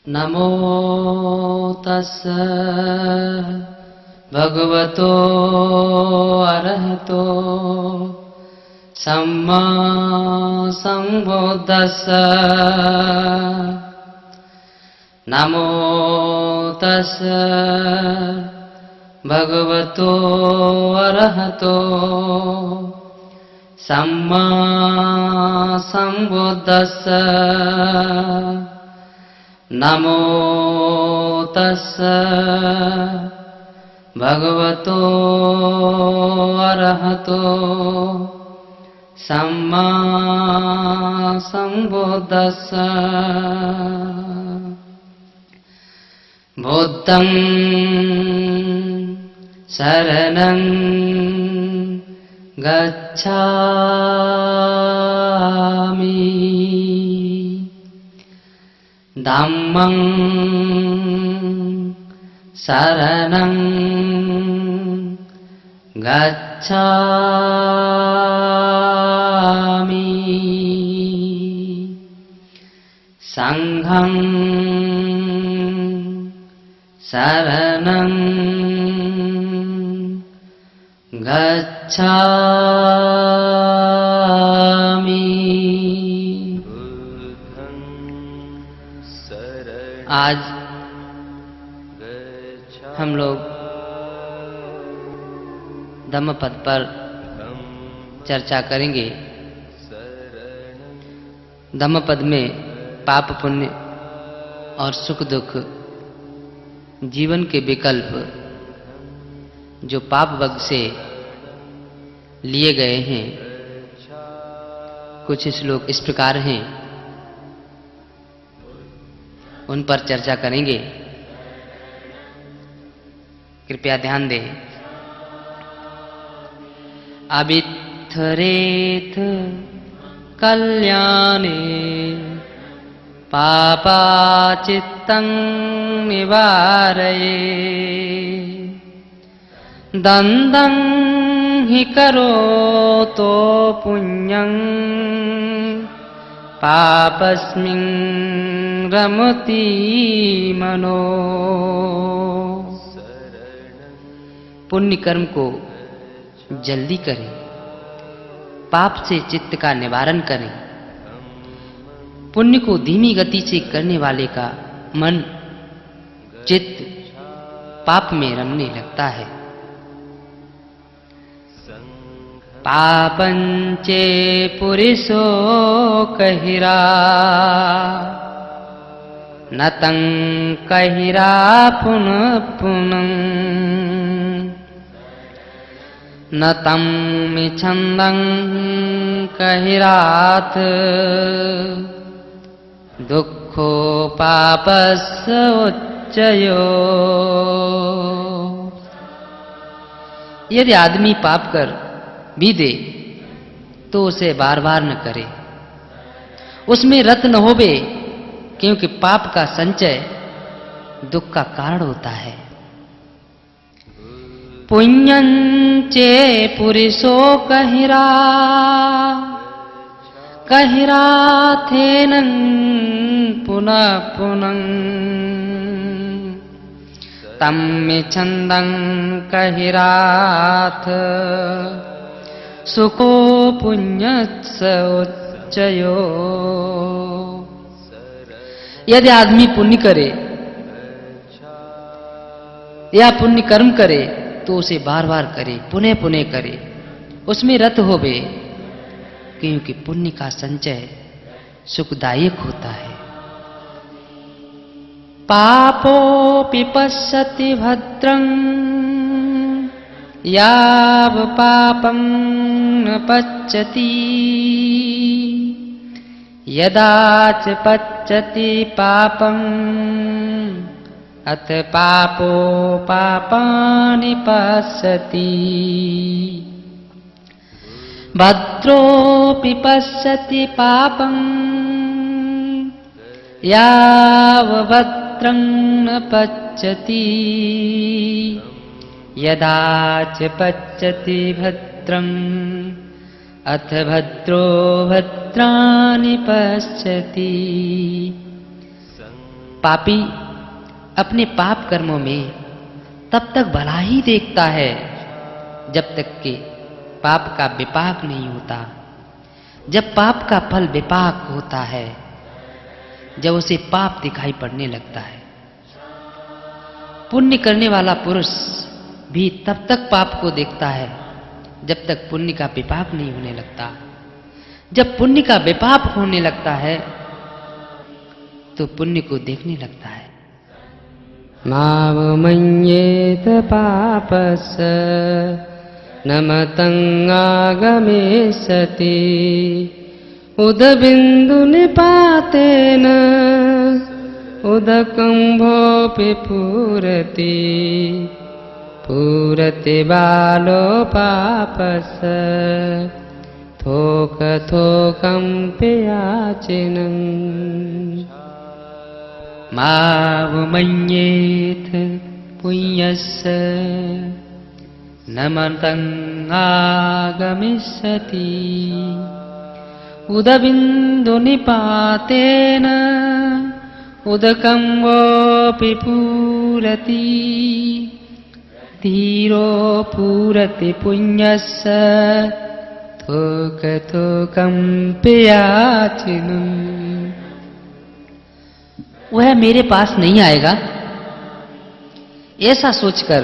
नमो तस्स भगवतो अरहतो सम्मा संबुद्दस्स। नमो तस्स भगवतो अरहतो सम्मा संबुद्दस्स। नमो तस्स भगवतो अरहतो सम्मा संबुद्दस्स। बुद्धं शरणं गच्छामि धम्मं शरणं गच्छामि संघं शरणं गच्छामि। आज हम लोग धम्मपद पर चर्चा करेंगे। धम्मपद में पाप पुण्य और सुख दुख जीवन के विकल्प जो पाप वर्ग से लिए गए हैं, कुछ श्लोक इस प्रकार हैं, उन पर चर्चा करेंगे। कृपया ध्यान दें। अबित्थरेथ कल्याणे पापाचित्तं निवारये दन्दं हि करोतो पुण्यं पापस्मिन् रमति मनो। पुण्य कर्म को जल्दी करें, पाप से चित्त का निवारण करें। पुण्य को धीमी गति से करने वाले का मन चित्त पाप में रमने लगता है। पापंचे पुरुषो कहिरा नतं कहिरा पुनः पुनः नतं मिच्छन्दं कहिरात दुःखो पापस्य उच्चयो। यदि आदमी पाप कर भी दे तो उसे बार बार न करे, उसमें रत न होवे, क्योंकि पाप का संचय दुख का कारण होता है। पुण्यंचे पुरुषो कहिरा कहिराथेनं पुनः पुनः तम्मे छन्दं कहिराथ सुखो पुण्यस्य उच्चयो। यदि आदमी पुण्य करे या पुण्य कर्म करे तो उसे बार बार करे, पुनः पुनः करे, उसमें रत होवे, क्योंकि पुण्य का संचय सुखदायक होता है। पापो पिपश्यति भद्रं याव पापं न पच्यति यदा च पच्यति पापं अथ पापो पापानि पश्यति। भद्रोऽपि पश्यति पापं यावभद्रं न पच्यति यदा च पच्यति भद्रं अथ भद्रो भद्राणि पश्यति। पापी अपने पाप कर्मों में तब तक भला ही देखता है जब तक कि पाप का विपाक नहीं होता। जब पाप का फल विपाक होता है, जब उसे पाप दिखाई पड़ने लगता है। पुण्य करने वाला पुरुष भी तब तक पाप को देखता है जब तक पुण्य का विपाक नहीं होने लगता। जब पुण्य का विपाक होने लगता है तो पुण्य को देखने लगता है। मावमन्येत पापस न मतंग आगमिष्यति उदबिंदु निपातेन उदकुंभोऽपि पूरति पूरति बालो पापस थोक थोकं पियाचिनं मावमन्येत पुण्यस्य न मतंग आगमिष्यति उदबिंदु निपातेन उदकंभोऽपि पूरति धीरो पूरति पुण्यस्य थोक थोकं पियाचिनं। वह मेरे पास नहीं आएगा ऐसा सोचकर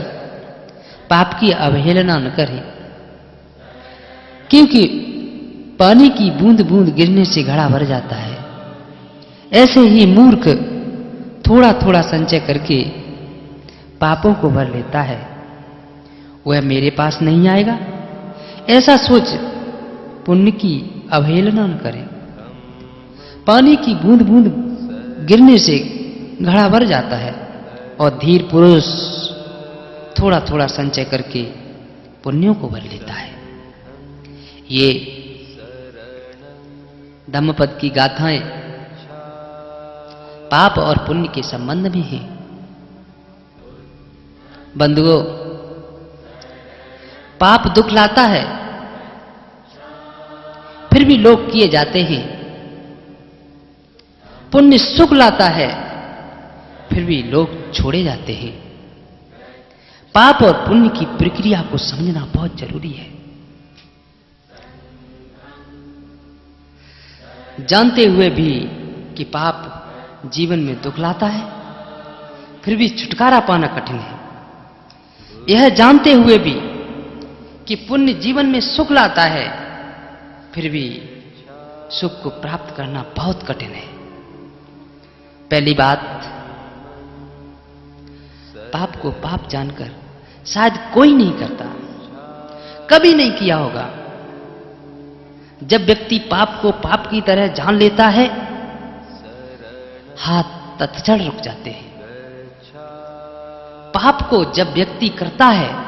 पाप की अवहेलना न करें, क्योंकि पानी की बूंद बूंद गिरने से घड़ा भर जाता है। ऐसे ही मूर्ख थोड़ा थोड़ा संचय करके पापों को भर लेता है। वह मेरे पास नहीं आएगा ऐसा सोच पुण्य की अवहेलना न करें। पानी की बूंद बूंद गिरने से घड़ा भर जाता है और धीर पुरुष थोड़ा थोड़ा संचय करके पुण्यों को भर लेता है। ये धम्मपद की गाथाएं पाप और पुण्य के संबंध में हैं। बंधुओं, पाप दुख लाता है फिर भी लोग किए जाते हैं। पुण्य सुख लाता है फिर भी लोग छोड़े जाते हैं। पाप और पुण्य की प्रक्रिया को समझना बहुत जरूरी है। जानते हुए भी कि पाप जीवन में दुख लाता है फिर भी छुटकारा पाना कठिन है। यह जानते हुए भी कि पुण्य जीवन में सुख लाता है फिर भी सुख को प्राप्त करना बहुत कठिन है। पहली बात, पाप को पाप जानकर शायद कोई नहीं करता, कभी नहीं किया होगा। जब व्यक्ति पाप को पाप की तरह जान लेता है, हाथ तत्क्षण रुक जाते हैं। पाप को जब व्यक्ति करता है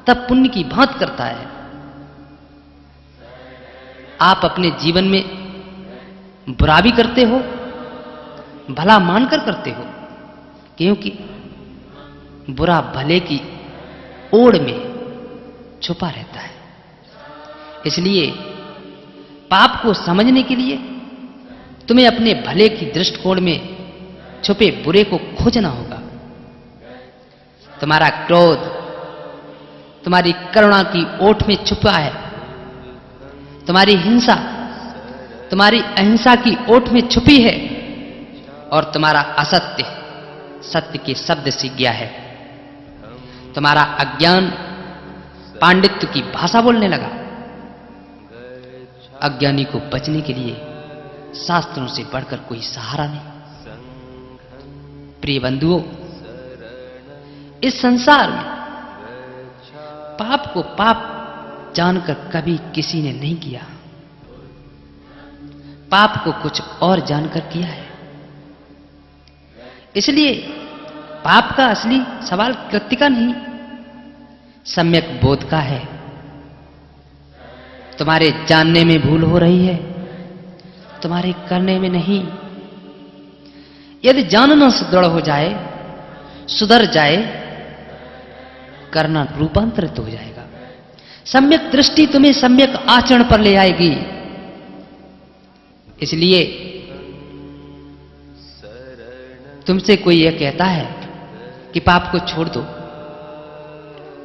तब पुण्य की भांति करता है। आप अपने जीवन में बुरा भी करते हो, भला मानकर करते हो, क्योंकि बुरा भले की ओड़ में छुपा रहता है। इसलिए पाप को समझने के लिए तुम्हें अपने भले की दृष्टिकोण में छुपे बुरे को खोजना होगा। तुम्हारा क्रोध तुम्हारी करुणा की ओट में छुपा है, तुम्हारी हिंसा तुम्हारी अहिंसा की ओट में छुपी है, और तुम्हारा असत्य सत्य के शब्द सीख गया है। तुम्हारा अज्ञान पांडित्य की भाषा बोलने लगा। अज्ञानी को बचने के लिए शास्त्रों से बढ़कर कोई सहारा नहीं। प्रिय बंधुओं, इस संसार में पाप को पाप जानकर कभी किसी ने नहीं किया, पाप को कुछ और जानकर किया है। इसलिए पाप का असली सवाल कृत्य का नहीं, सम्यक बोध का है। तुम्हारे जानने में भूल हो रही है, तुम्हारे करने में नहीं। यदि जानना सुदृढ़ हो जाए, सुधर जाए, करना रूपांतरित हो जाएगा। सम्यक दृष्टि तुम्हें सम्यक आचरण पर ले आएगी। इसलिए तुमसे कोई यह कहता है कि पाप को छोड़ दो,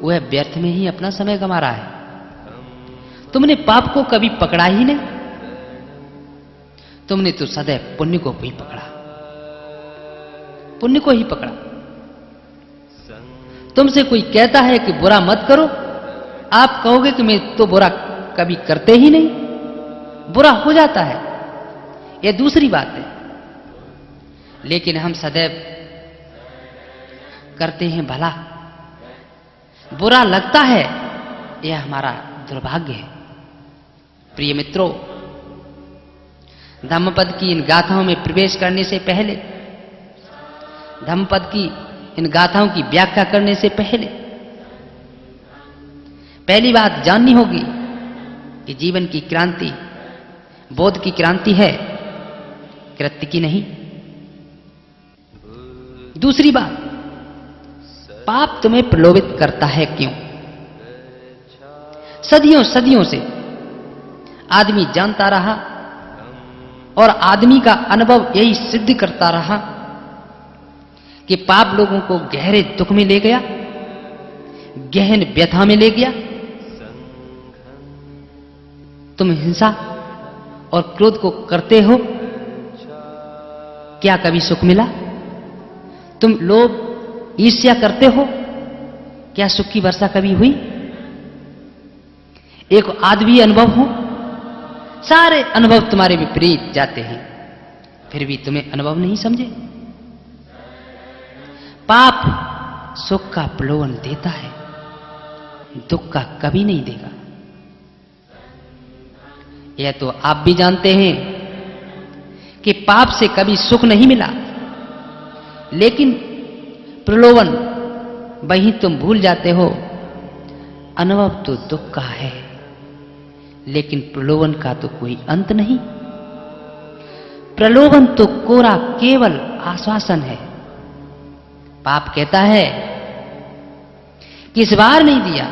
वह व्यर्थ में ही अपना समय गंवा रहा है। तुमने पाप को कभी पकड़ा ही नहीं, तुमने तो सदैव पुण्य को ही पकड़ा, पुण्य को ही पकड़ा। तुमसे कोई कहता है कि बुरा मत करो, आप कहोगे कि मैं तो बुरा कभी करते ही नहीं, बुरा हो जाता है, यह दूसरी बात है। लेकिन हम सदैव करते हैं भला, बुरा लगता है, यह हमारा दुर्भाग्य है। प्रिय मित्रों, धम्मपद की इन गाथाओं में प्रवेश करने से पहले, धम्मपद की इन गाथाओं की व्याख्या करने से पहले पहली बात जाननी होगी कि जीवन की क्रांति बोध की क्रांति है, कृत्य की नहीं। दूसरी बात, पाप तुम्हें प्रलोभित करता है क्यों? सदियों सदियों से आदमी जानता रहा और आदमी का अनुभव यही सिद्ध करता रहा कि पाप लोगों को गहरे दुख में ले गया, गहन व्यथा में ले गया। तुम हिंसा और क्रोध को करते हो, क्या कभी सुख मिला? तुम लोभ ईर्ष्या करते हो, क्या सुख की वर्षा कभी हुई? एक आदमी अनुभव हो, सारे अनुभव तुम्हारे विपरीत जाते हैं, फिर भी तुम्हें अनुभव नहीं समझे। पाप सुख का प्रलोभन देता है, दुख का कभी नहीं देगा। यह तो आप भी जानते हैं कि पाप से कभी सुख नहीं मिला, लेकिन प्रलोभन वही तुम भूल जाते हो। अनुभव तो दुख का है, लेकिन प्रलोभन का तो कोई अंत नहीं। प्रलोभन तो कोरा केवल आश्वासन है। पाप कहता है कि इस बार नहीं दिया,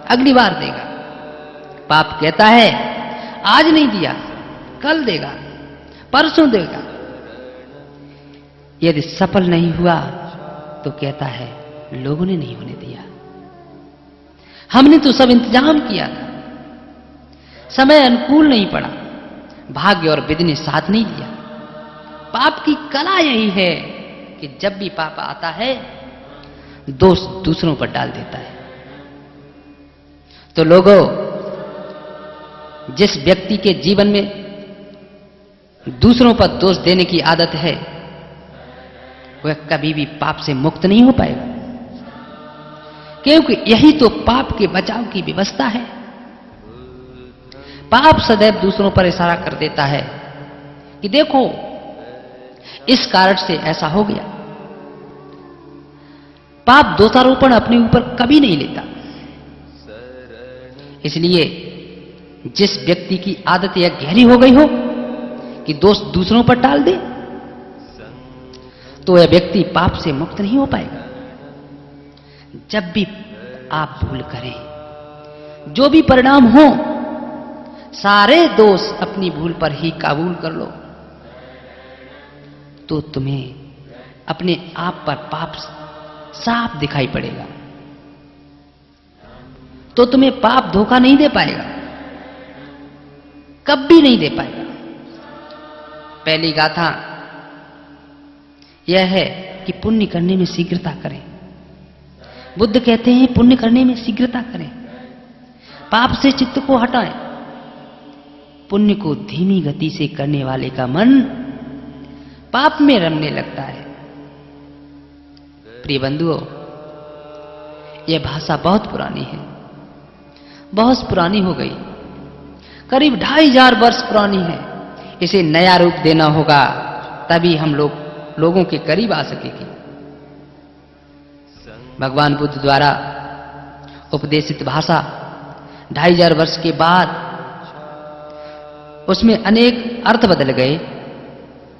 अगली बार देगा। पाप कहता है आज नहीं दिया, कल देगा, परसों देगा। यदि सफल नहीं हुआ तो कहता है लोगों ने नहीं होने दिया, हमने तो सब इंतजाम किया था, समय अनुकूल नहीं पड़ा, भाग्य और विधि ने साथ नहीं दिया। पाप की कला यही है कि जब भी पाप आता है दोष दूसरों पर डाल देता है। तो लोगों, जिस व्यक्ति के जीवन में दूसरों पर दोष देने की आदत है, वह कभी भी पाप से मुक्त नहीं हो पाएगा, क्योंकि यही तो पाप के बचाव की व्यवस्था है। पाप सदैव दूसरों पर इशारा कर देता है कि देखो इस कारण से ऐसा हो गया। पाप दोषारोपण अपने ऊपर कभी नहीं लेता। इसलिए जिस व्यक्ति की आदत यह गहरी हो गई हो कि दोष दूसरों पर टाल दे, तो यह व्यक्ति पाप से मुक्त नहीं हो पाएगा। जब भी आप भूल करें, जो भी परिणाम हो, सारे दोष अपनी भूल पर ही काबूल कर लो, तो तुम्हें अपने आप पर पाप साफ दिखाई पड़ेगा। तो तुम्हें पाप धोखा नहीं दे पाएगा, कभी नहीं दे पाएगा। पहली गाथा यह है कि पुण्य करने में शीघ्रता करें। बुद्ध कहते हैं पुण्य करने में शीघ्रता करें, पाप से चित्त को हटाएं। पुण्य को धीमी गति से करने वाले का मन पाप में रमने लगता है। प्रिय बंधुओं, यह भाषा बहुत पुरानी है, बहुत पुरानी हो गई, करीब 2500 वर्ष पुरानी है। इसे नया रूप देना होगा, तभी हम लोगों के करीब आ सकेगी। भगवान बुद्ध द्वारा उपदेशित भाषा 2500 वर्ष के बाद उसमें अनेक अर्थ बदल गए,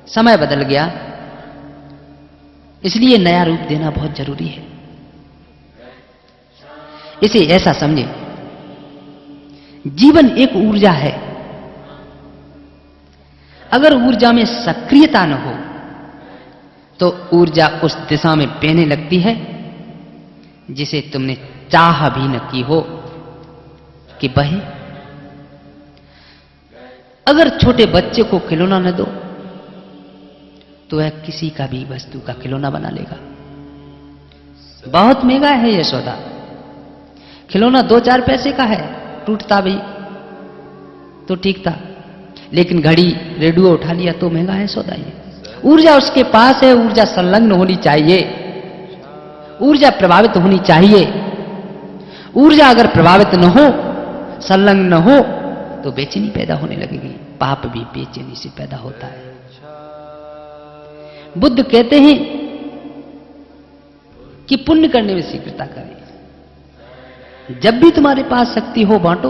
समय बदल गया, इसलिए नया रूप देना बहुत जरूरी है। इसे ऐसा समझे, जीवन एक ऊर्जा है। अगर ऊर्जा में सक्रियता न हो तो ऊर्जा उस दिशा में बहने लगती है जिसे तुमने चाह भी न की हो कि बहे। अगर छोटे बच्चे को खिलौना न दो तो वह किसी का भी वस्तु का खिलौना बना लेगा। बहुत महंगा है यह सौदा। खिलौना 2-4 पैसे का है, टूटता भी तो ठीक था, लेकिन घड़ी रेडियो उठा लिया तो महंगा है सौदा ये। ऊर्जा उसके पास है, ऊर्जा संलग्न होनी चाहिए, ऊर्जा प्रभावित होनी चाहिए। ऊर्जा अगर प्रभावित न हो, संलग्न न हो, तो बेचैनी पैदा होने लगेगी। पाप भी बेचैनी से पैदा होता है। बुद्ध कहते हैं कि पुण्य करने में शीघ्रता करें। जब भी तुम्हारे पास शक्ति हो बांटो,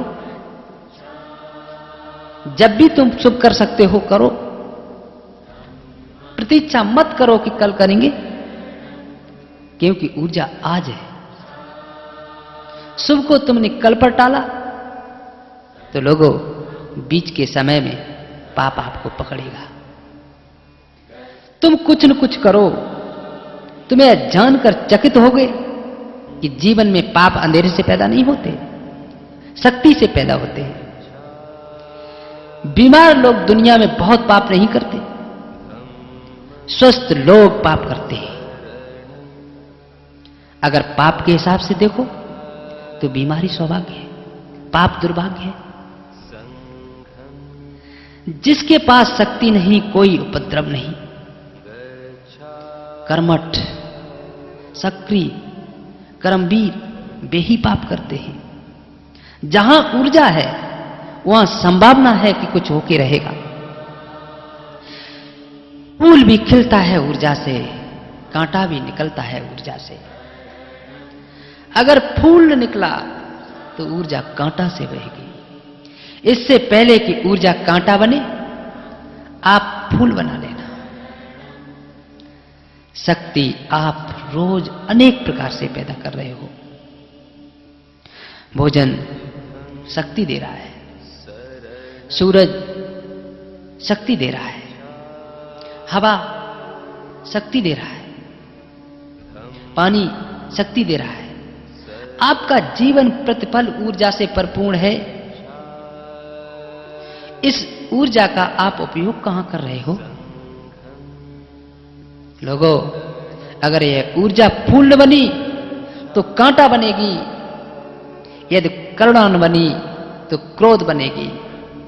जब भी तुम शुभ कर सकते हो करो। प्रतीक्षा मत करो कि कल करेंगे, क्योंकि ऊर्जा आज है। शुभ को तुमने कल पर टाला तो लोगों बीच के समय में पाप आपको पकड़ेगा। तुम कुछ न कुछ करो। तुम्हें जानकर चकित होगे कि जीवन में पाप अंधेरे से पैदा नहीं होते, शक्ति से पैदा होते हैं। बीमार लोग दुनिया में बहुत पाप नहीं करते, स्वस्थ लोग पाप करते हैं। अगर पाप के हिसाब से देखो तो बीमारी सौभाग्य है, पाप दुर्भाग्य है। जिसके पास शक्ति नहीं, कोई उपद्रव नहीं, कर्मठ, सक्रिय, कर्मवीर वे ही पाप करते हैं। जहां ऊर्जा है वहां संभावना है कि कुछ होके रहेगा। फूल भी खिलता है ऊर्जा से, कांटा भी निकलता है ऊर्जा से। अगर फूल निकला तो ऊर्जा कांटा से बहेगी। इससे पहले कि ऊर्जा कांटा बने, आप फूल बना लेना। शक्ति आप रोज अनेक प्रकार से पैदा कर रहे हो। भोजन शक्ति दे रहा है, सूरज शक्ति दे रहा है, हवा शक्ति दे रहा है, पानी शक्ति दे रहा है। आपका जीवन प्रतिपल ऊर्जा से परिपूर्ण है। इस ऊर्जा का आप उपयोग कहां कर रहे हो? लोगों, अगर यह ऊर्जा फूल न बनी तो कांटा बनेगी, यदि करुणा न बनी तो क्रोध बनेगी,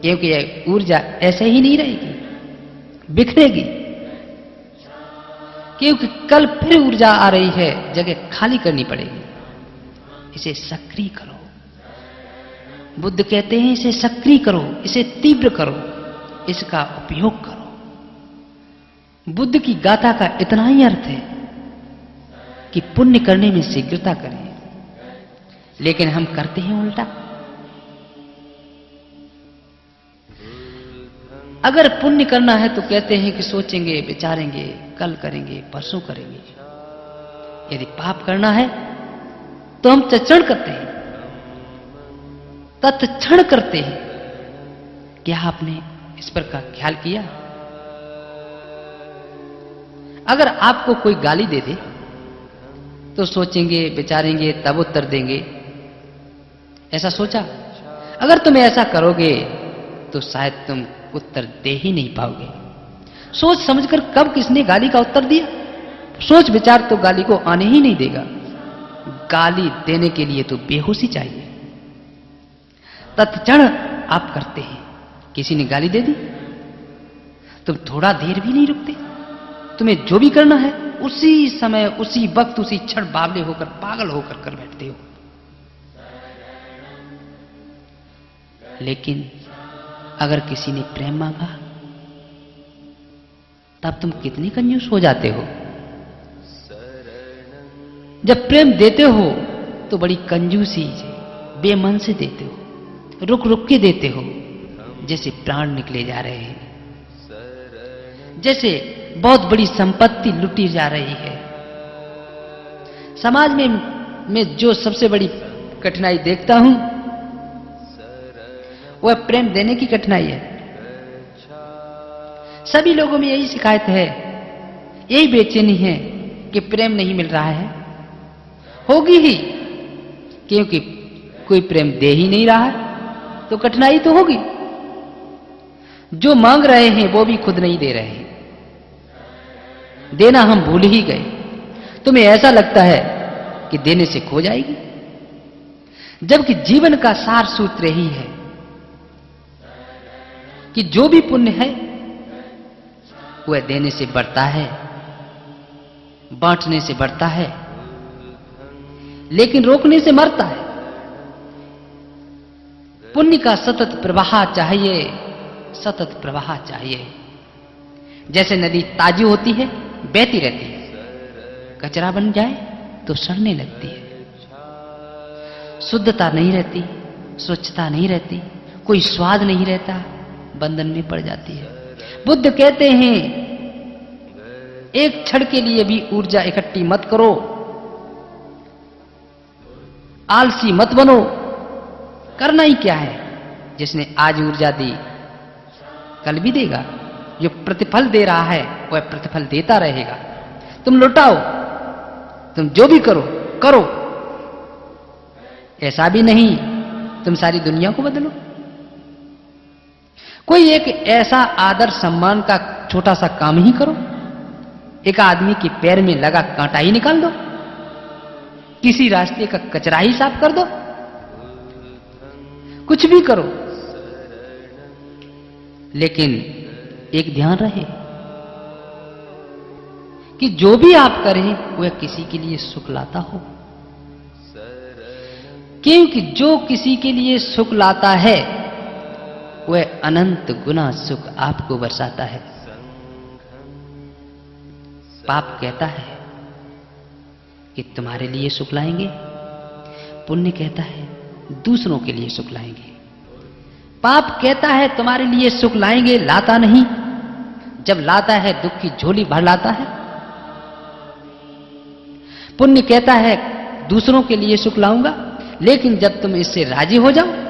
क्योंकि यह ऊर्जा ऐसे ही नहीं रहेगी, बिखरेगी। क्योंकि कल फिर ऊर्जा आ रही है, जगह खाली करनी पड़ेगी। इसे सक्रिय करो। बुद्ध कहते हैं इसे सक्रिय करो, इसे तीव्र करो, इसका उपयोग करो। बुद्ध की गाथा का इतना ही अर्थ है कि पुण्य करने में शीघ्रता करें, लेकिन हम करते हैं उल्टा। अगर पुण्य करना है तो कहते हैं कि सोचेंगे, विचारेंगे, कल करेंगे, परसों करेंगे। यदि पाप करना है तो हम तत्क्षण करते हैं, तत्क्षण करते हैं। क्या आपने इस पर का ख्याल किया? अगर आपको कोई गाली दे दे तो सोचेंगे, विचारेंगे, तब उत्तर देंगे। ऐसा सोचा? अगर तुम ऐसा करोगे तो शायद तुम उत्तर दे ही नहीं पाओगे। सोच समझकर कब किसने गाली का उत्तर दिया? सोच विचार तो गाली को आने ही नहीं देगा। गाली देने के लिए तो बेहोशी चाहिए। तत्क्षण आप करते हैं। किसी ने गाली दे दी, तुम थोड़ा देर भी नहीं रुकते। तुम्हें जो भी करना है उसी समय, उसी वक्त, उसी क्षण बावले होकर, पागल होकर कर बैठते हो। लेकिन अगर किसी ने प्रेम मांगा तब तुम कितनी कंजूस हो जाते हो। जब प्रेम देते हो तो बड़ी कंजूसी से, बेमन से देते हो, रुक रुक के देते हो, जैसे प्राण निकले जा रहे हैं, जैसे बहुत बड़ी संपत्ति लुटी जा रही है। समाज में मैं जो सबसे बड़ी कठिनाई देखता हूं वह प्रेम देने की कठिनाई है। सभी लोगों में यही शिकायत है यही बेचैनी है कि प्रेम नहीं मिल रहा है। होगी ही, क्योंकि कोई प्रेम दे ही नहीं रहा है तो कठिनाई तो होगी। जो मांग रहे हैं वो भी खुद नहीं दे रहे हैं, देना हम भूल ही गए। तुम्हें ऐसा लगता है कि देने से खो जाएगी, जबकि जीवन का सार सूत्र यही है कि जो भी पुण्य है वह देने से बढ़ता है, बांटने से बढ़ता है, लेकिन रोकने से मरता है। पुण्य का सतत प्रवाह चाहिए, सतत प्रवाह चाहिए। जैसे नदी ताजी होती है, बहती रहती है, कचरा बन जाए तो सड़ने लगती है। शुद्धता नहीं रहती, स्वच्छता नहीं रहती, कोई स्वाद नहीं रहता, बंधन में पड़ जाती है। बुद्ध कहते हैं एक क्षण के लिए भी ऊर्जा इकट्ठी मत करो, आलसी मत बनो। करना ही क्या है? जिसने आज ऊर्जा दी कल भी देगा। जो प्रतिफल दे रहा है वह प्रतिफल देता रहेगा। तुम लुटाओ, तुम जो भी करो करो, ऐसा भी नहीं तुम सारी दुनिया को बदलो। कोई एक ऐसा आदर सम्मान का छोटा सा काम ही करो। एक आदमी के पैर में लगा कांटा ही निकाल दो, किसी रास्ते का कचरा ही साफ कर दो, कुछ भी करो, लेकिन एक ध्यान रहे कि जो भी आप करें वह किसी के लिए सुख लाता हो। क्योंकि जो किसी के लिए सुख लाता है वह अनंत गुना सुख आपको बरसाता है। पाप कहता है कि तुम्हारे लिए सुख लाएंगे, पुण्य कहता है दूसरों के लिए सुख लाएंगे। पाप कहता है तुम्हारे लिए सुख लाएंगे, लाता नहीं। जब लाता है दुख की झोली भर लाता है। पुण्य कहता है दूसरों के लिए सुख लाऊंगा, लेकिन जब तुम इससे राजी हो जाओ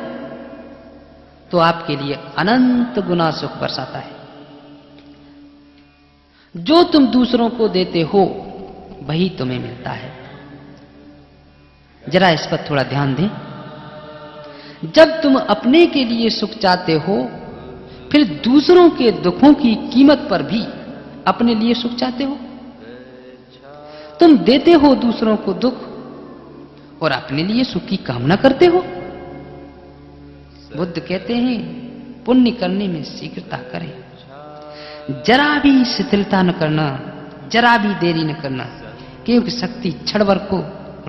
तो आपके लिए अनंत गुना सुख बरसाता है। जो तुम दूसरों को देते हो वही तुम्हें मिलता है। जरा इस पर थोड़ा ध्यान दें। जब तुम अपने के लिए सुख चाहते हो, फिर दूसरों के दुखों की कीमत पर भी अपने लिए सुख चाहते हो। तुम देते हो दूसरों को दुख और अपने लिए सुख की कामना करते हो। बुद्ध कहते हैं पुण्य करने में शीघ्रता करें, जरा भी शिथिलता न करना, जरा भी देरी न करना, क्योंकि शक्ति क्षण भर को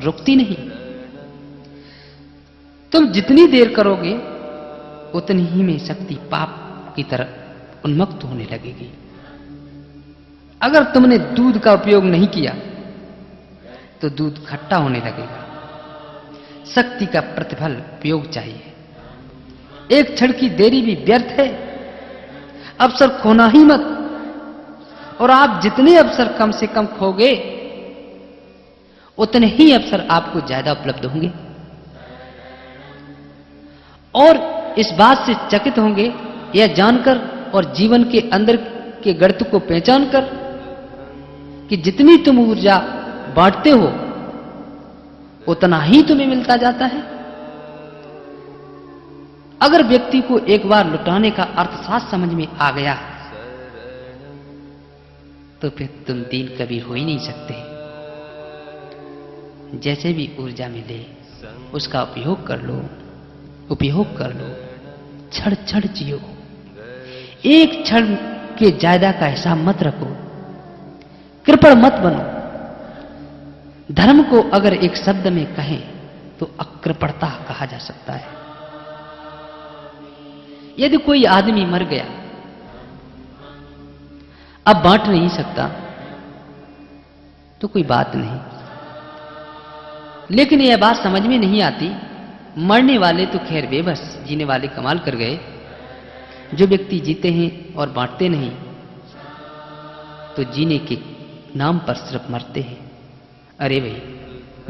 रुकती नहीं। तुम जितनी देर करोगे उतनी ही में शक्ति पाप की तरफ उन्मुक्त होने लगेगी। अगर तुमने दूध का उपयोग नहीं किया तो दूध खट्टा होने लगेगा। शक्ति का प्रतिफल उपयोग चाहिए। एक क्षण की देरी भी व्यर्थ है। अवसर खोना ही मत। और आप जितने अवसर कम से कम खोगे उतने ही अवसर आपको ज्यादा उपलब्ध होंगे। और इस बात से चकित होंगे यह जानकर और जीवन के अंदर के गणित को पहचानकर कि जितनी तुम ऊर्जा बांटते हो उतना ही तुम्हें मिलता जाता है। अगर व्यक्ति को एक बार लुटाने का अर्थशास्त्र समझ में आ गया तो फिर तुम दीन कभी हो ही नहीं सकते। जैसे भी ऊर्जा मिले उसका उपयोग कर लो, उपयोग कर लो। क्षण क्षण जियो। एक क्षण के ज्यादा का हिसाब मत रखो। कृपण मत बनो। धर्म को अगर एक शब्द में कहें तो अकृपणता कहा जा सकता है। यदि कोई आदमी मर गया, अब बांट नहीं सकता तो कोई बात नहीं, लेकिन यह बात समझ में नहीं आती। मरने वाले तो खैर बेबस, जीने वाले कमाल कर गए। जो व्यक्ति जीते हैं और बांटते नहीं तो जीने के नाम पर सिर्फ मरते हैं। अरे भाई,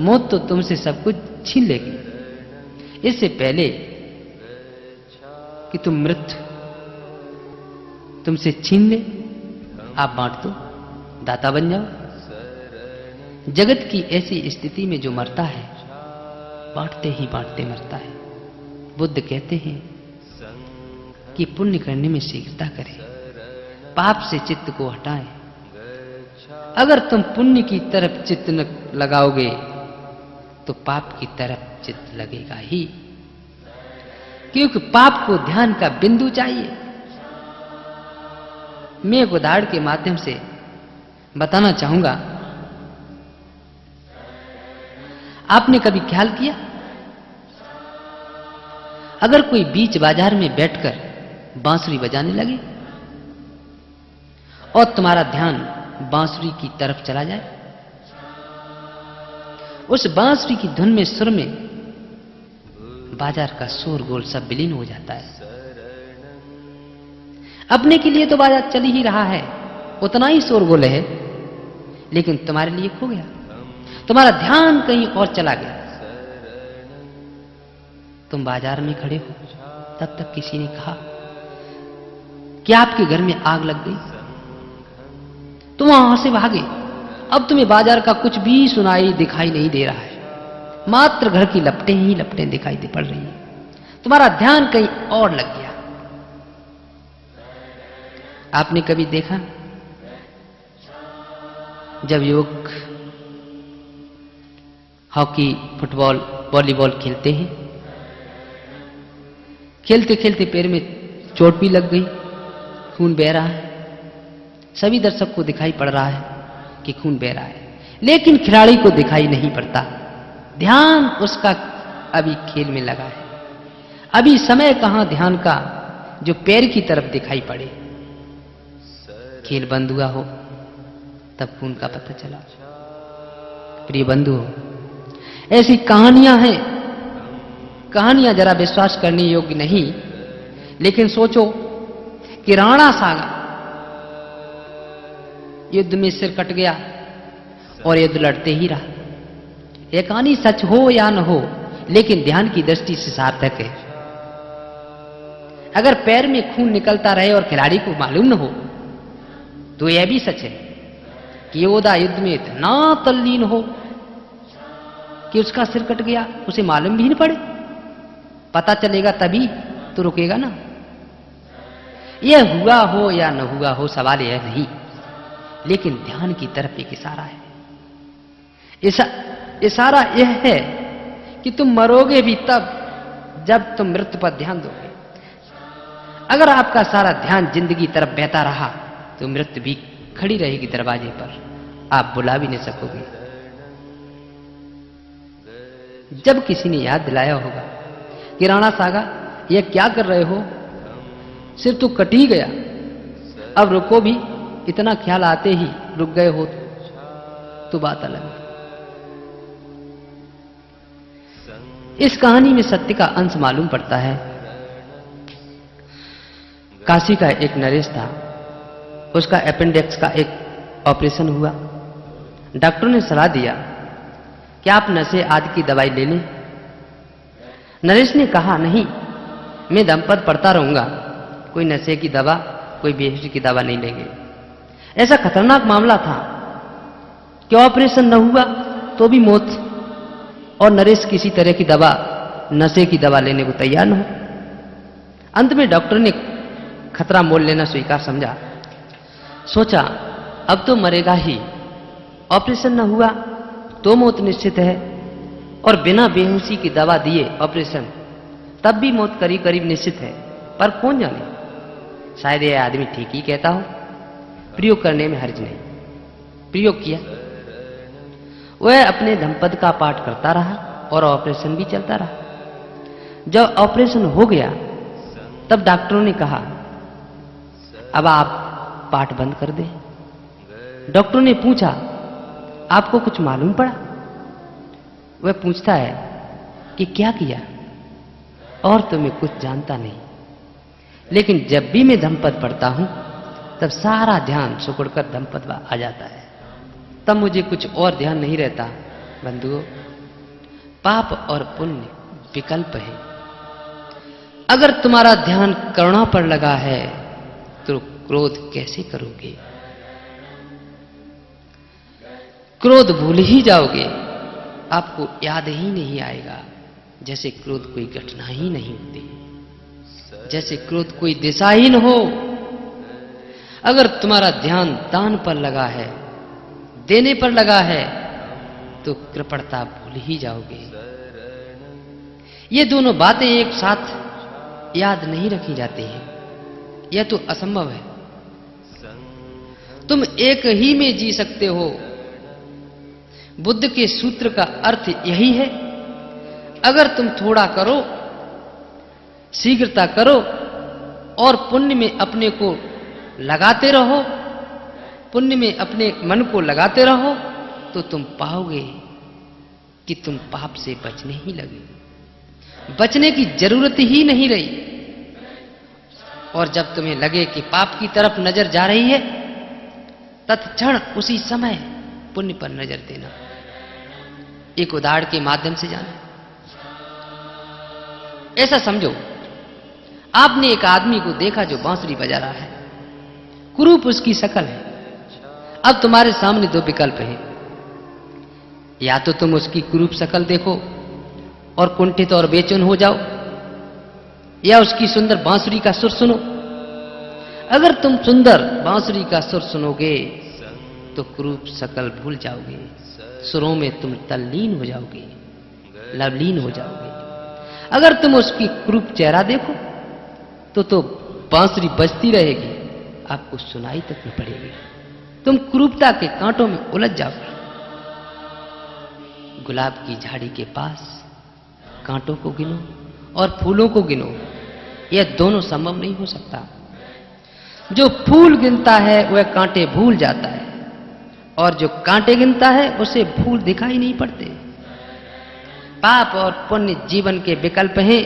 मौत तो तुमसे सब कुछ छीन लेगी। इससे पहले कि तुम मृत्यु तुमसे छीन ले, आप बांट दो, दाता बन जाओ। जगत की ऐसी स्थिति में जो मरता है बांटते ही बांटते मरता है। बुद्ध कहते हैं कि पुण्य करने में शीघ्रता करें, पाप से चित्त को हटाएं। अगर तुम पुण्य की तरफ चित्त न लगाओगे तो पाप की तरफ चित्त लगेगा ही, क्योंकि पाप को ध्यान का बिंदु चाहिए। मैं एक उदाहरण के माध्यम से बताना चाहूंगा। आपने कभी ख्याल किया, अगर कोई बीच बाजार में बैठकर बांसुरी बजाने लगे और तुम्हारा ध्यान बांसुरी की तरफ चला जाए, उस बांसुरी की धुन में, सुर में बाजार का शोरगुल सब विलीन हो जाता है। अपने के लिए तो बाजार चल ही रहा है, उतना ही शोरगुल है, लेकिन तुम्हारे लिए खो गया, तुम्हारा ध्यान कहीं और चला गया। तुम बाजार में खड़े हो, तब तक किसी ने कहा कि आपके घर में आग लग गई। तुम वहां से भागे। अब तुम्हें बाजार का कुछ भी सुनाई दिखाई नहीं दे रहा है, मात्र घर की लपटें ही लपटें दिखाई दे पड़ रही हैं। तुम्हारा ध्यान कहीं और लग गया। आपने कभी देखा, जब युवक हॉकी, फुटबॉल, वॉलीबॉल खेलते हैं, खेलते खेलते पैर में चोट भी लग गई, खून बह रहा है, सभी दर्शक को दिखाई पड़ रहा है कि खून बह रहा है, लेकिन खिलाड़ी को दिखाई नहीं पड़ता। ध्यान उसका अभी खेल में लगा है। अभी समय कहां ध्यान का जो पैर की तरफ दिखाई पड़े। खेल बंद हुआ हो तब खून का पता चला। प्रिय बंधु, ऐसी कहानियां हैं। कहानियां जरा विश्वास करने योग्य नहीं, लेकिन सोचो कि राणा सागा युद्ध में सिर कट गया और युद्ध लड़ते ही रहा। यह कहानी सच हो या न हो, लेकिन ध्यान की दृष्टि से सार्थक है। अगर पैर में खून निकलता रहे और खिलाड़ी को मालूम न हो, तो यह भी सच है कि योद्धा युद्ध में इतना तल्लीन हो कि उसका सिर कट गया, उसे मालूम भी नहीं पड़े। पता चलेगा तभी तो रुकेगा ना। यह हुआ हो या न हुआ हो, सवाल यह नहीं, लेकिन ध्यान की तरफ एक इशारा है। इशारा यह है कि तुम मरोगे भी तब जब तुम मृत्यु पर ध्यान दोगे। अगर आपका सारा ध्यान जिंदगी तरफ बहता रहा तो मृत्यु भी खड़ी रहेगी दरवाजे पर, आप बुला भी नहीं सकोगे। जब किसी ने याद दिलाया होगा कि राणा सागा यह क्या कर रहे हो, सिर तो कट ही गया, अब रुको भी, इतना ख्याल आते ही रुक गए हो तो बात अलग है। इस कहानी में सत्य का अंश मालूम पड़ता है। काशी का एक नरेश था, उसका अपेंडिक्स का एक ऑपरेशन हुआ। डॉक्टर ने सलाह दिया कि आप नशे आदि की दवाई ले लें। नरेश ने कहा, नहीं, मैं दम पर पड़ता रहूंगा, कोई नशे की दवा, कोई बेहोशी की दवा नहीं लेंगे। ऐसा खतरनाक मामला था कि ऑपरेशन न हुआ तो भी मौत, और नरेश किसी तरह की दवा, नशे की दवा लेने को तैयार न हो। अंत में डॉक्टर ने खतरा मोल लेना स्वीकार समझा। सोचा अब तो मरेगा ही, ऑपरेशन न हुआ तो मौत निश्चित है, और बिना बेहोशी की दवा दिए ऑपरेशन, तब भी मौत करीब करीब निश्चित है। पर कौन जाने, शायद यह आदमी ठीक ही कहता हो। प्रयोग करने में हर्ज नहीं। प्रयोग किया। वह अपने धमपद का पाठ करता रहा और ऑपरेशन भी चलता रहा। जब ऑपरेशन हो गया तब डॉक्टरों ने कहा, अब आप पाठ बंद कर दें। डॉक्टरों ने पूछा, आपको कुछ मालूम पड़ा? वह पूछता है कि क्या किया? और तो मैं कुछ जानता नहीं, लेकिन जब भी मैं धमपद पढ़ता हूं तब सारा ध्यान सुकड़कर धमपद आ जाता है, तब मुझे कुछ और ध्यान नहीं रहता। बंधुओं, पाप और पुण्य विकल्प है। अगर तुम्हारा ध्यान करुणा पर लगा है तो क्रोध कैसे करोगे? क्रोध भूल ही जाओगे, आपको याद ही नहीं आएगा, जैसे क्रोध कोई घटना ही नहीं होती, जैसे क्रोध कोई दिशा ही न हो। अगर तुम्हारा ध्यान दान पर लगा है, देने पर लगा है, तो कृपणता भूल ही जाओगे। ये दोनों बातें एक साथ याद नहीं रखी जाती हैं, यह तो असंभव है। तुम एक ही में जी सकते हो। बुद्ध के सूत्र का अर्थ यही है, अगर तुम थोड़ा करो, शीघ्रता करो और पुण्य में अपने को लगाते रहो, पुण्य में अपने मन को लगाते रहो, तो तुम पाओगे कि तुम पाप से बचने ही लगे, बचने की जरूरत ही नहीं रही। और जब तुम्हें लगे कि पाप की तरफ नजर जा रही है, तत्क्षण उसी समय पुण्य पर नजर देना। एक उदाहरण के माध्यम से जाना। ऐसा समझो, आपने एक आदमी को देखा जो बांसुरी बजा रहा है, कुरूप उसकी शक्ल है। अब तुम्हारे सामने दो विकल्प हैं, या तो तुम उसकी कुरूप शक्ल देखो और कुंठित और बेचैन हो जाओ, या उसकी सुंदर बांसुरी का सुर सुनो। अगर तुम सुंदर बांसुरी का सुर सुनोगे तो कुरूप शक्ल भूल जाओगे, सुरों में तुम तल्लीन हो जाओगे, लवलीन हो जाओगे। अगर तुम उसकी कुरूप चेहरा देखो तो बांसुरी बजती रहेगी, आपको सुनाई तक न पड़ेगी, तुम कुरूपता के कांटों में उलझ जाओगे। गुलाब की झाड़ी के पास कांटों को गिनो और फूलों को गिनो, यह दोनों संभव नहीं हो सकता। जो फूल गिनता है वह कांटे भूल जाता है, और जो कांटे गिनता है उसे फूल दिखाई नहीं पड़ते। पाप और पुण्य जीवन के विकल्प हैं।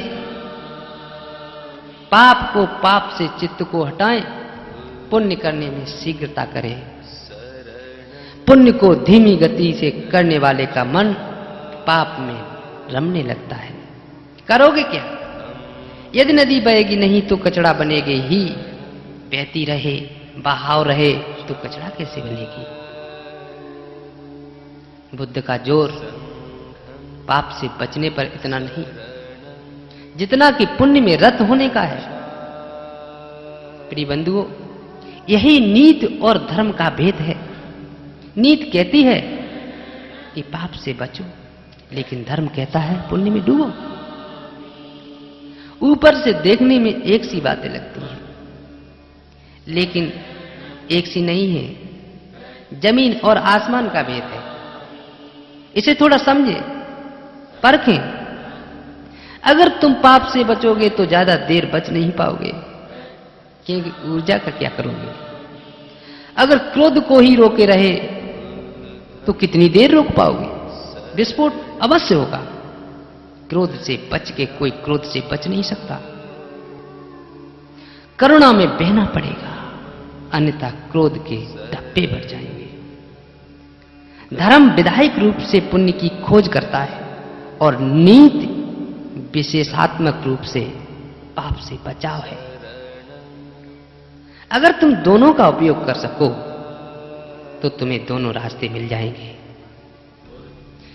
पाप को पाप से चित्त को हटाएं, पुण्य करने में शीघ्रता करें। पुण्य को धीमी गति से करने वाले का मन पाप में रमने लगता है। करोगे क्या? यदि नदी बहेगी नहीं तो कचड़ा बनेगी ही, बहती रहे, बहाव रहे तो कचड़ा कैसे बनेगी? बुद्ध का जोर पाप से बचने पर इतना नहीं जितना कि पुण्य में रत होने का है। प्रिय बंधुओं, यही नीति और धर्म का भेद है। नीति कहती है कि पाप से बचो, लेकिन धर्म कहता है पुण्य में डूबो। ऊपर से देखने में एक सी बातें लगती हैं, लेकिन एक सी नहीं है। जमीन और आसमान का भेद है। इसे थोड़ा समझें, परखें। अगर तुम पाप से बचोगे तो ज्यादा देर बच नहीं पाओगे, क्योंकि ऊर्जा का क्या करोगे? अगर क्रोध को ही रोके रहे तो कितनी देर रोक पाओगे? विस्फोट अवश्य होगा। क्रोध से बच के कोई क्रोध से बच नहीं सकता। करुणा में बहना पड़ेगा, अन्यथा क्रोध के धब्बे बढ़ जाएंगे। धर्म विधायक रूप से पुण्य की खोज करता है और नीति विशेषात्मक रूप से पाप से बचाव है। अगर तुम दोनों का उपयोग कर सको तो तुम्हें दोनों रास्ते मिल जाएंगे।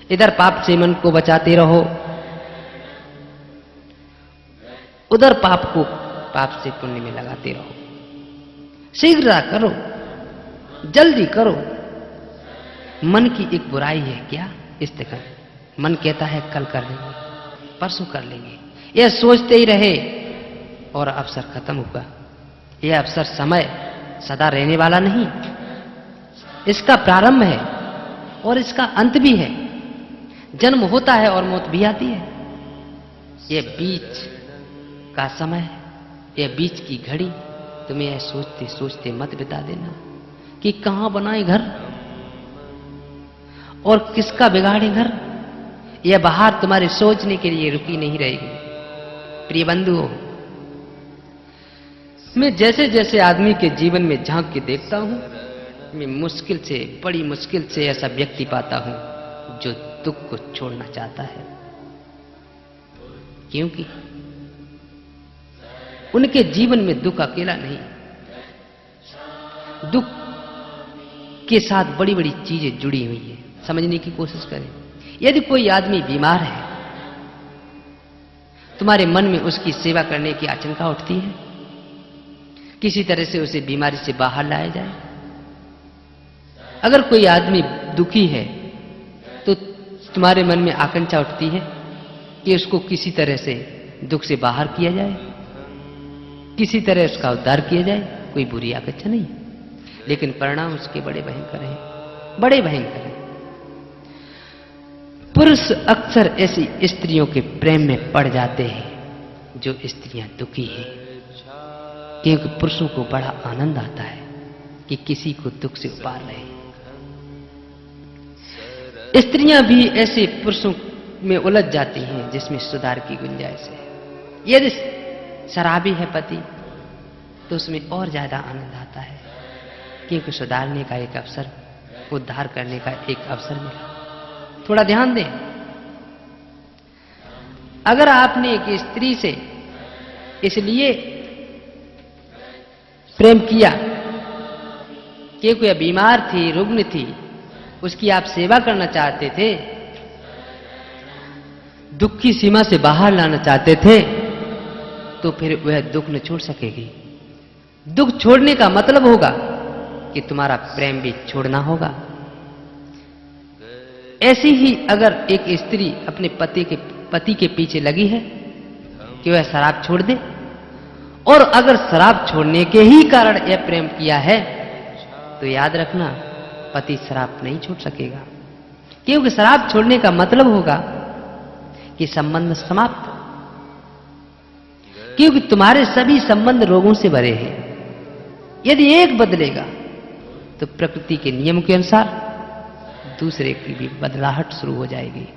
इधर पाप से मन को बचाते रहो, उधर पाप से पुण्य में लगाते रहो। शीघ्र करो, जल्दी करो। मन की एक बुराई है क्या? इस्तेकाल। मन कहता है कल कर लेंगे, परसों कर लेंगे। यह सोचते ही रहे और अवसर खत्म होगा। यह अवसर समय सदा रहने वाला नहीं। इसका प्रारंभ है और इसका अंत भी है। जन्म होता है और मौत भी आती है। यह बीच का समय है, यह बीच की घड़ी तुम्हें यह सोचते सोचते मत बिता देना कि कहां बनाए घर और किसका बिगाड़े घर। यह बहार तुम्हारे सोचने के लिए रुकी नहीं रहेगी। प्रिय बंधुओं, मैं जैसे जैसे आदमी के जीवन में झांक के देखता हूं, मैं मुश्किल से, बड़ी मुश्किल से ऐसा व्यक्ति पाता हूं जो दुख को छोड़ना चाहता है। क्योंकि उनके जीवन में दुख अकेला नहीं, दुख के साथ बड़ी बड़ी चीजें जुड़ी हुई है। समझने की कोशिश करें। यदि कोई आदमी बीमार है, तुम्हारे मन में उसकी सेवा करने की आशंका उठती है, किसी तरह से उसे बीमारी से बाहर लाया जाए। अगर कोई आदमी दुखी है तो तुम्हारे मन में आकांक्षा उठती है कि उसको किसी तरह से दुख से बाहर किया जाए, किसी तरह उसका उद्धार किया जाए। कोई बुरी आकांक्षा नहीं, लेकिन परिणाम उसके बड़े भयंकर हैं, बड़े भयंकर हैं। पुरुष अक्सर ऐसी स्त्रियों के प्रेम में पड़ जाते हैं जो स्त्रियां दुखी हैं, क्योंकि पुरुषों को बड़ा आनंद आता है कि किसी को दुख से उबार रहे। स्त्रियां भी ऐसे पुरुषों में उलझ जाती हैं जिसमें सुधार की गुंजाइश है। यदि शराबी है पति तो उसमें और ज्यादा आनंद आता है, क्योंकि सुधारने का एक अवसर, उद्धार करने का एक अवसर मिला। थोड़ा ध्यान दें, अगर आपने एक स्त्री से इसलिए प्रेम किया क्योंकि वह बीमार थी, रुग्ण थी, उसकी आप सेवा करना चाहते थे, दुख की सीमा से बाहर लाना चाहते थे, तो फिर वह दुख न छोड़ सकेगी। दुख छोड़ने का मतलब होगा कि तुम्हारा प्रेम भी छोड़ना होगा। ऐसी ही अगर एक स्त्री अपने पति के पीछे लगी है कि वह शराब छोड़ दे, और अगर शराब छोड़ने के ही कारण यह प्रेम किया है, तो याद रखना पति शराब नहीं छोड़ सकेगा, क्योंकि शराब छोड़ने का मतलब होगा कि संबंध समाप्त, क्योंकि तुम्हारे सभी संबंध रोगों से भरे हैं। यदि एक बदलेगा तो प्रकृति के नियम के अनुसार दूसरे की भी बदलाहट शुरू हो जाएगी।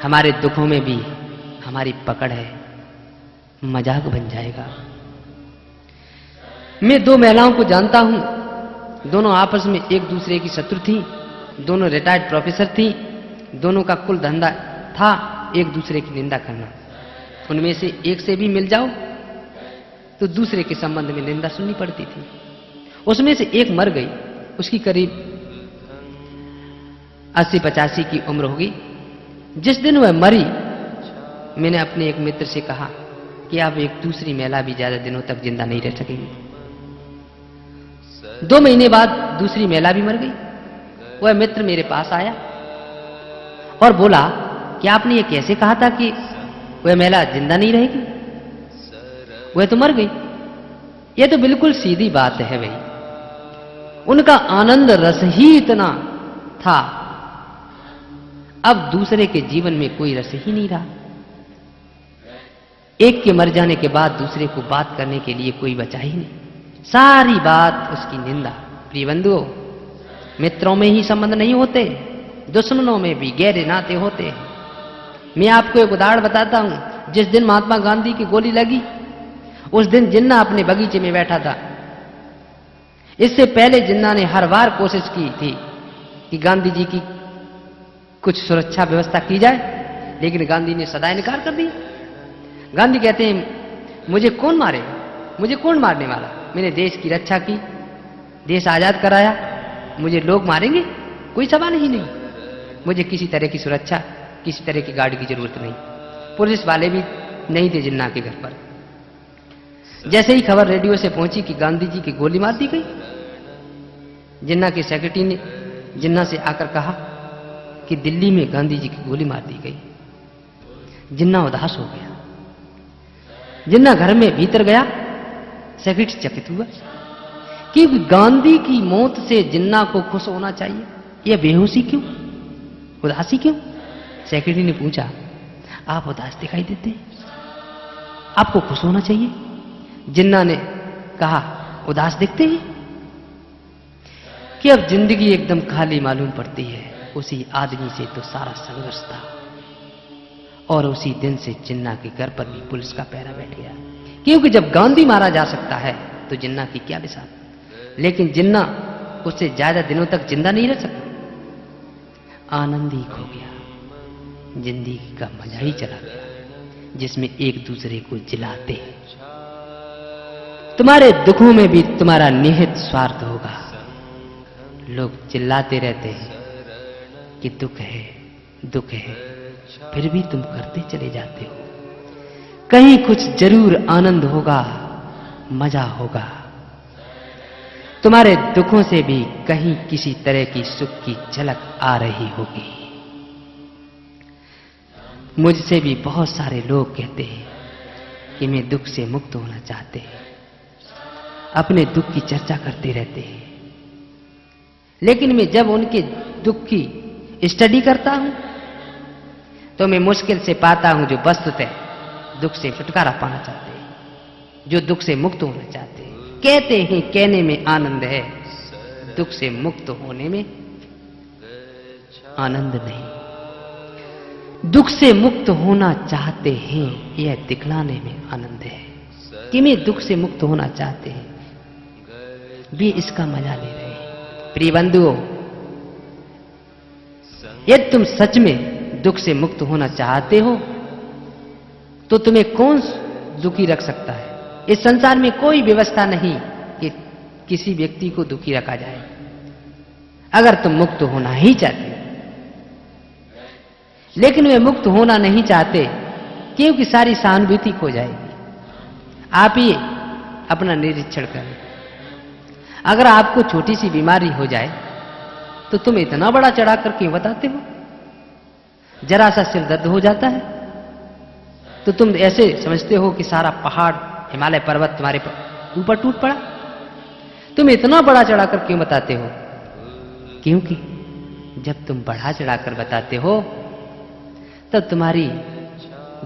हमारे दुखों में भी हमारी पकड़ है, मजाक बन जाएगा। मैं दो महिलाओं को जानता हूं, दोनों आपस में एक दूसरे की शत्रु थी, दोनों रिटायर्ड प्रोफेसर थी, दोनों का कुल धंधा था एक दूसरे की निंदा करना। उनमें से एक से भी मिल जाओ तो दूसरे के संबंध में निंदा सुननी पड़ती थी। उसमें से एक मर गई, उसकी करीब 80-85 की उम्र होगी। जिस दिन वह मरी, मैंने अपने एक मित्र से कहा कि अब एक दूसरी महिला भी ज्यादा दिनों तक जिंदा नहीं रह सकेगी। 2 महीने बाद दूसरी महिला भी मर गई। वह मित्र मेरे पास आया और बोला कि आपने ये कैसे कहा था कि वह महिला जिंदा नहीं रहेगी, वह तो मर गई। यह तो बिल्कुल सीधी बात है भाई। उनका आनंद रस ही इतना था, अब दूसरे के जीवन में कोई रस ही नहीं रहा। एक के मर जाने के बाद दूसरे को बात करने के लिए कोई बचा ही नहीं। सारी बात उसकी निंदा। प्रिय बंधुओं, मित्रों में ही संबंध नहीं होते, दुश्मनों में भी गहरे नाते होते हैं। मैं आपको एक उदाहरण बताता हूं। जिस दिन महात्मा गांधी की गोली लगी, उस दिन जिन्ना अपने बगीचे में बैठा था। इससे पहले जिन्ना ने हर बार कोशिश की थी कि गांधी जी की कुछ सुरक्षा व्यवस्था की जाए, लेकिन गांधी ने सदा इनकार कर दिया। गांधी कहते हैं, मुझे कौन मारेगा, मुझे कौन मारने वाला, मैंने देश की रक्षा की, देश आजाद कराया, मुझे लोग मारेंगे, कोई सवाल ही नहीं। मुझे किसी तरह की सुरक्षा, किसी तरह की गार्ड की जरूरत नहीं। पुलिस वाले भी नहीं थे जिन्ना के घर पर। जैसे ही खबर रेडियो से पहुंची कि गांधी जी की गोली मार दी गई, जिन्ना के सेक्रेटरी ने जिन्ना से आकर कहा कि दिल्ली में गांधी जी की गोली मार दी गई। जिन्ना उदास हो गया। जिन्ना घर में भीतर गया, सेक्रेटरी चकित हुआ कि गांधी की मौत से जिन्ना को खुश होना चाहिए, यह बेहोशी क्यों, उदासी क्यों? सेक्रेटरी ने पूछा, आप उदास दिखाई देते हैं, आपको खुश होना चाहिए। जिन्ना ने कहा, उदास दिखते हैं कि अब जिंदगी एकदम खाली मालूम पड़ती है। उसी आदमी से तो सारा संघर्ष था, और उसी दिन से जिन्ना के घर पर भी पुलिस का पहरा बैठ गया, क्योंकि जब गांधी मारा जा सकता है तो जिन्ना की क्या विसात। लेकिन जिन्ना उससे ज्यादा दिनों तक जिंदा नहीं रह सका। आनंद ही खो गया, जिंदगी का मजा ही चला गया, जिसमें एक दूसरे को जिलाते हैं। तुम्हारे दुखों में भी तुम्हारा निहित स्वार्थ होगा। लोग चिल्लाते रहते हैं, कि दुख है, दुख है, फिर भी तुम करते चले जाते हो। कहीं कुछ जरूर आनंद होगा, मजा होगा। तुम्हारे दुखों से भी कहीं किसी तरह की सुख की झलक आ रही होगी। मुझसे भी बहुत सारे लोग कहते हैं कि मैं दुख से मुक्त होना चाहते हैं, अपने दुख की चर्चा करते रहते हैं। लेकिन मैं जब उनके दुख की स्टडी करता हूं तो मैं मुश्किल से पाता हूं जो वस्तुतः दुख से छुटकारा पाना चाहते हैं, जो दुख से मुक्त होना चाहते हैं। कहते हैं कहने में आनंद है, दुख से मुक्त होने में आनंद नहीं। दुख से मुक्त होना चाहते हैं यह दिखलाने में आनंद है कि मैं दुख से मुक्त होना चाहते हैं, भी इसका मजा ले रहे हैं। प्रिय बंधुओं, यदि तुम सच में दुख से मुक्त होना चाहते हो तो तुम्हें कौन दुखी रख सकता है? इस संसार में कोई व्यवस्था नहीं कि किसी व्यक्ति को दुखी रखा जाए। अगर तुम मुक्त होना ही चाहते हो, लेकिन वे मुक्त होना नहीं चाहते क्योंकि सारी सहानुभूति खो जाएगी। आप ही अपना निरीक्षण करें। अगर आपको छोटी सी बीमारी हो जाए तो तुम इतना बड़ा चढ़ाकर क्यों बताते हो? जरा सा सिर दर्द हो जाता है तो तुम ऐसे समझते हो कि सारा पहाड़, हिमालय पर्वत तुम्हारे ऊपर टूट पड़ा। तुम इतना बड़ा चढ़ाकर क्यों बताते हो? क्योंकि जब तुम बढ़ा चढ़ाकर बताते हो तब तुम्हारी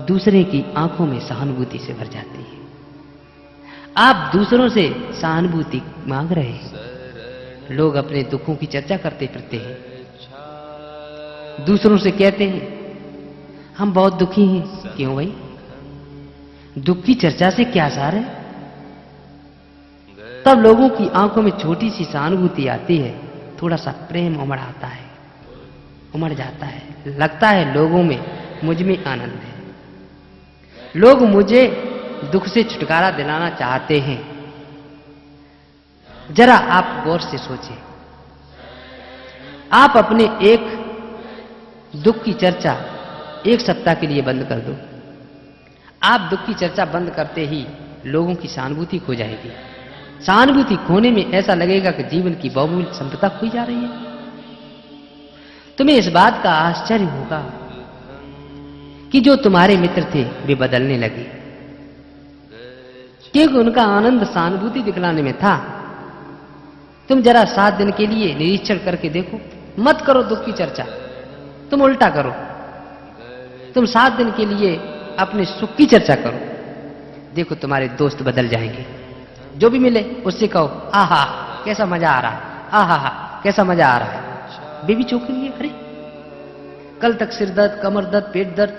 दूसरे की आंखों में सहानुभूति से भर जाती है। आप दूसरों से सहानुभूति मांग रहे हैं। लोग अपने दुखों की चर्चा करते फिरते हैं, दूसरों से कहते हैं हम बहुत दुखी हैं। क्यों भाई? दुख की चर्चा से क्या सार है? तब लोगों की आंखों में छोटी सी सहानुभूति आती है, थोड़ा सा प्रेम उमड़ आता है, उमड़ जाता है। लगता है लोगों में मुझ में आनंद है, लोग मुझे दुख से छुटकारा दिलाना चाहते हैं। जरा आप गौर से सोचें। आप अपने एक दुख की चर्चा एक सप्ताह के लिए बंद कर दो। आप दुख की चर्चा बंद करते ही लोगों की सहानुभूति खो जाएगी। सहानुभूति खोने में ऐसा लगेगा कि जीवन की बहुमूल्य संपदा खोई जा रही है। तुम्हें इस बात का आश्चर्य होगा कि जो तुम्हारे मित्र थे वे बदलने लगे, क्योंकि उनका आनंद सहानुभूति दिखलाने में था। तुम जरा 7 दिन के लिए निरीक्षण करके देखो। मत करो दुख की चर्चा, तुम उल्टा करो। तुम 7 दिन के लिए अपने सुख की चर्चा करो। देखो तुम्हारे दोस्त बदल जाएंगे। जो भी मिले उससे कहो आहा कैसा मजा आ रहा है, आहा कैसा मजा आ रहा है। वे भी चौंकेंगे, अरे कल तक सिर दर्द, कमर दर्द, पेट दर्द,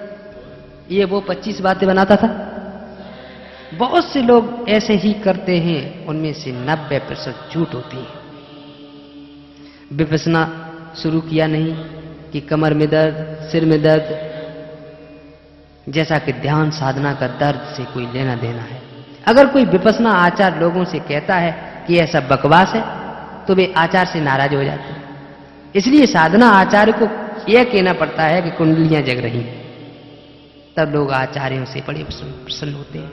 ये वो 25 बातें बनाता था। बहुत से लोग ऐसे ही करते हैं, उनमें से 90% झूठ होती है। विपश्यना शुरू किया नहीं कि कमर में दर्द, सिर में दर्द, जैसा कि ध्यान साधना का दर्द से कोई लेना देना है। अगर कोई विपश्यना आचार लोगों से कहता है कि ऐसा बकवास है तो वे आचार से नाराज हो जाते हैं। इसलिए साधना आचार्य को यह कहना पड़ता है कि कुंडलियां जग रही हैं, तब लोग आचार्यों से बड़े प्रसन्न होते हैं।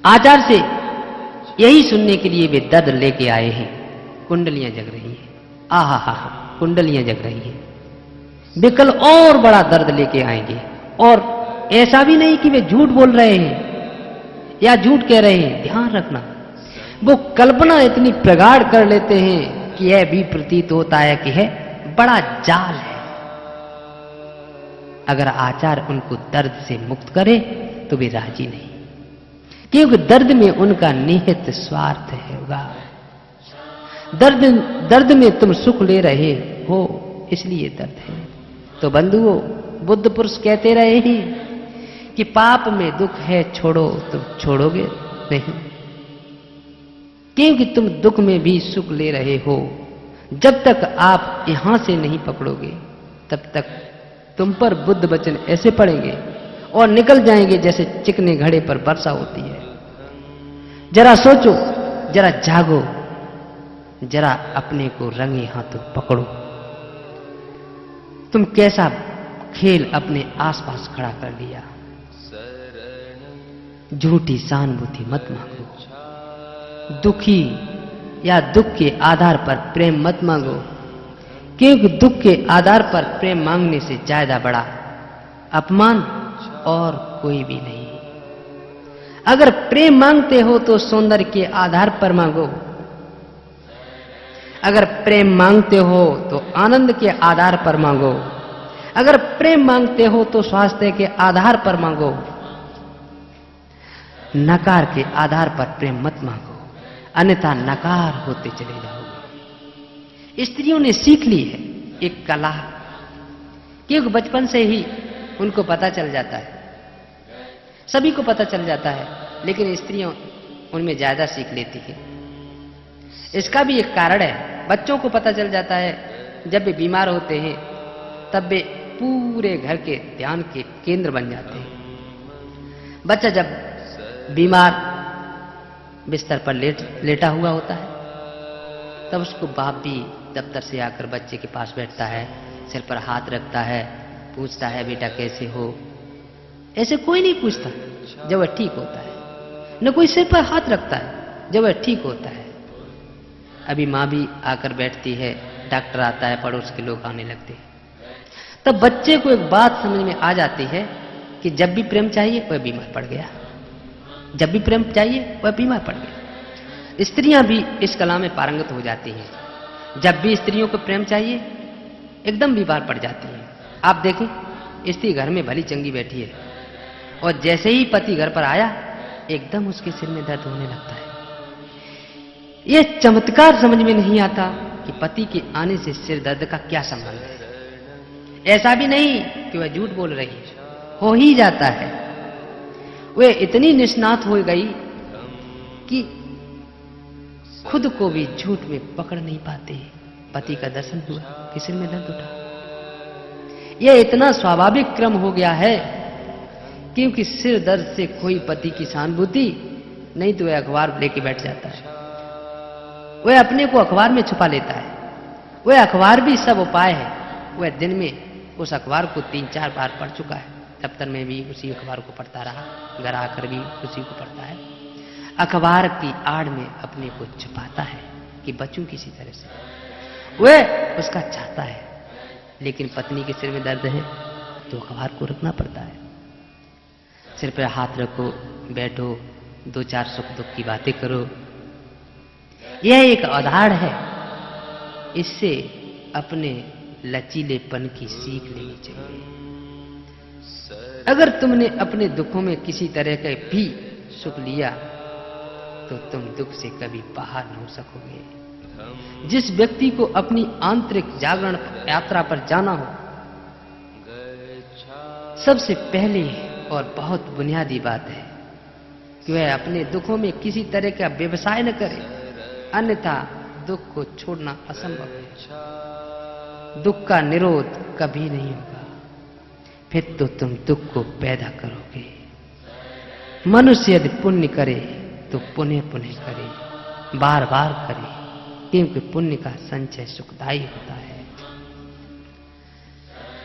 आचार्य से यही सुनने के लिए वे दर्द लेके आए हैं। कुंडलियां जग रही हैं, आहा कुंडलियां जग रही हैं। वे कल और बड़ा दर्द लेके आएंगे। और ऐसा भी नहीं कि वे झूठ बोल रहे हैं या झूठ कह रहे हैं। ध्यान रखना, वो कल्पना इतनी प्रगाढ़ कर लेते हैं कि यह भी प्रतीत होता है कि है बड़ा जाल है। अगर आचार्य उनको दर्द से मुक्त करे तो वे राजी नहीं, क्योंकि दर्द में उनका निहित स्वार्थ होगा। दर्द में तुम सुख ले रहे हो, इसलिए दर्द है। तो बंधुओं, बुद्ध पुरुष कहते रहे हैं कि पाप में दुख है छोड़ो, तुम छोड़ोगे नहीं, क्योंकि तुम दुख में भी सुख ले रहे हो। जब तक आप यहां से नहीं पकड़ोगे तब तक तुम पर बुद्ध वचन ऐसे पड़ेंगे और निकल जाएंगे जैसे चिकने घड़े पर वर्षा होती है। जरा सोचो, जरा जागो, जरा अपने को रंगे हाथों पकड़ो। तुम कैसा खेल अपने आसपास खड़ा कर लिया। झूठी सहानुभूति मत मांगो। दुखी या दुख के आधार पर प्रेम मत मांगो, क्योंकि दुख के आधार पर प्रेम मांगने से ज्यादा बड़ा अपमान और कोई भी नहीं। अगर प्रेम मांगते हो तो सौंदर्य के आधार पर मांगो। अगर प्रेम मांगते हो तो आनंद के आधार पर मांगो। अगर प्रेम मांगते हो तो स्वास्थ्य के आधार पर मांगो। नकार के आधार पर प्रेम मत मांगो, अन्यथा नकार होते चले जाओगे। स्त्रियों ने सीख ली है एक कला, क्योंकि बचपन से ही उनको पता चल जाता है, सभी को पता चल जाता है, लेकिन स्त्रियों उनमें ज्यादा सीख लेती है। इसका भी एक कारण है। बच्चों को पता चल जाता है जब वे बीमार होते हैं तब वे पूरे घर के ध्यान के केंद्र बन जाते हैं। बच्चा जब बीमार बिस्तर पर लेटा हुआ होता है तब उसको बाप भी दफ्तर से आकर बच्चे के पास बैठता है, सिर पर हाथ रखता है, पूछता है बेटा कैसे हो। ऐसे कोई नहीं पूछता जब वह ठीक होता है, न कोई सिर पर हाथ रखता है जब वह ठीक होता है। अभी माँ भी आकर बैठती है, डॉक्टर आता है, पड़ोस के लोग आने लगते हैं। तब बच्चे को एक बात समझ में आ जाती है कि जब भी प्रेम चाहिए वह बीमार पड़ गया, जब भी प्रेम चाहिए वह बीमार पड़ गया। स्त्रियां भी इस कला में पारंगत हो जाती हैं। जब भी स्त्रियों को प्रेम चाहिए एकदम बीमार पड़ जाती हैं। आप देखें, स्त्री घर में भली चंगी बैठी है और जैसे ही पति घर पर आया एकदम उसके सिर में दर्द होने लगता है। यह चमत्कार समझ में नहीं आता कि पति के आने से सिर दर्द का क्या संबंध है। ऐसा भी नहीं कि वह झूठ बोल रही है, हो ही जाता है। वह इतनी निष्णात हो गई कि खुद को भी झूठ में पकड़ नहीं पाते। पति का दर्शन हुआ कि सिर में दर्द उठा। यह इतना स्वाभाविक क्रम हो गया है, क्योंकि सिर दर्द से कोई पति की सहानुभूति नहीं तो वह अखबार लेके बैठ जाता है, वह अपने को अखबार में छुपा लेता है। वह अखबार भी सब उपाय है। वह दिन में उस अखबार को 3-4 बार पढ़ चुका है। दफ्तर में भी उसी अखबार को पढ़ता रहा, घर आकर भी उसी को पढ़ता है। अखबार की आड़ में अपने को छुपाता है कि बचूं किसी तरह से। वह उसका चाहता है, लेकिन पत्नी के सिर में दर्द है तो अखबार को रखना पड़ता है। सिर पर हाथ रखो, बैठो, 2-4 सुख दुख की बातें करो। यह एक उदाहरण है। इससे अपने लचीलेपन की सीख लेनी चाहिए। अगर तुमने अपने दुखों में किसी तरह का भी सुख लिया तो तुम दुख से कभी बाहर न हो सकोगे। जिस व्यक्ति को अपनी आंतरिक जागरण यात्रा पर जाना हो, सबसे पहले और बहुत बुनियादी बात है कि वह अपने दुखों में किसी तरह का व्यवसाय न करे, अन्यथा दुख को छोड़ना असंभव है। दुख का निरोध कभी नहीं होगा, फिर तो तुम दुख को पैदा करोगे। मनुष्य यदि पुण्य करे तो पुण्य पुण्य करे, बार बार करे, क्योंकि पुण्य का संचय सुखदायी होता है।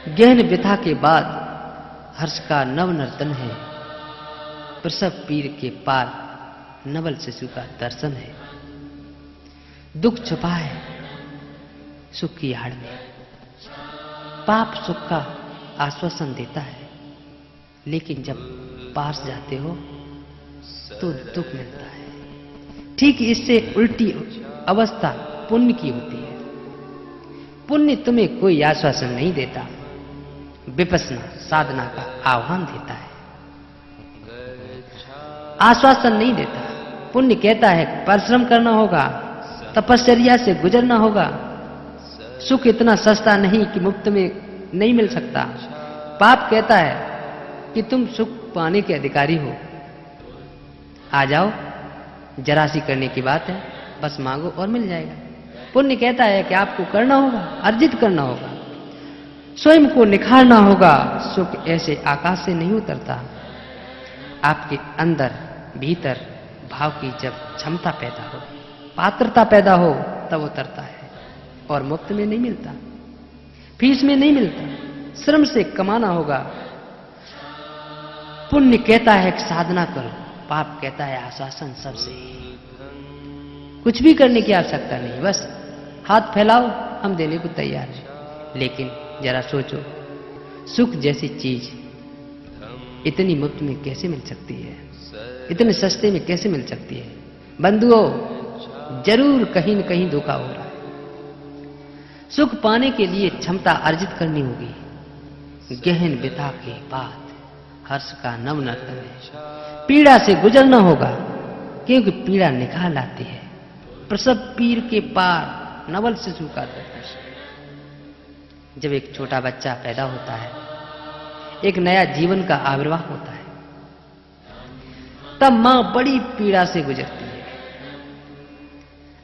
गहन व्यथा के बाद हर्ष का नव नर्तन है। प्रसव पीर के पार नवल शिशु का दर्शन है। दुख छुपा है सुख की आड़ में। पाप सुख का आश्वासन देता है, लेकिन जब पास जाते हो तो दुख मिलता है। ठीक इससे उल्टी अवस्था पुण्य की होती है। पुण्य तुम्हें कोई आश्वासन नहीं देता, विपश्यना साधना का आह्वान देता है, आश्वासन नहीं देता। पुण्य कहता है परिश्रम करना होगा, तपश्चर्या से गुजरना होगा। सुख इतना सस्ता नहीं कि मुफ्त में नहीं मिल सकता। पाप कहता है कि तुम सुख पाने के अधिकारी हो, आ जाओ, जरा सी करने की बात है, बस मांगो और मिल जाएगा। पुण्य कहता है कि आपको करना होगा, अर्जित करना होगा, स्वयं को निखारना होगा। सुख ऐसे आकाश से नहीं उतरता। आपके अंदर भीतर भाव की जब क्षमता पैदा हो, पात्रता पैदा हो, तब उतरता है, और मुफ्त में नहीं मिलता, फीस में नहीं मिलता, श्रम से कमाना होगा। पुण्य कहता है कि साधना करो, पाप कहता है आश्वासन सबसे। कुछ भी करने की आवश्यकता नहीं, बस हाथ फैलाओ, हम देने को तैयार हैं। लेकिन जरा सोचो, सुख जैसी चीज इतनी मुफ्त में कैसे मिल सकती है, इतने सस्ते में कैसे मिल सकती है? बंधुओं, जरूर कहीं न कहीं धोखा हो रहा है। सुख पाने के लिए क्षमता अर्जित करनी होगी। गहन व्यथा के बाद हर्ष का नव नर्तन है। पीड़ा से गुजरना होगा, क्योंकि पीड़ा निकाल आती है। प्रसव पीर के पार नवल शिशु का दर्शन। जब एक छोटा बच्चा पैदा होता है, एक नया जीवन का आविर्भाव होता है, तब मां बड़ी पीड़ा से गुजरती है।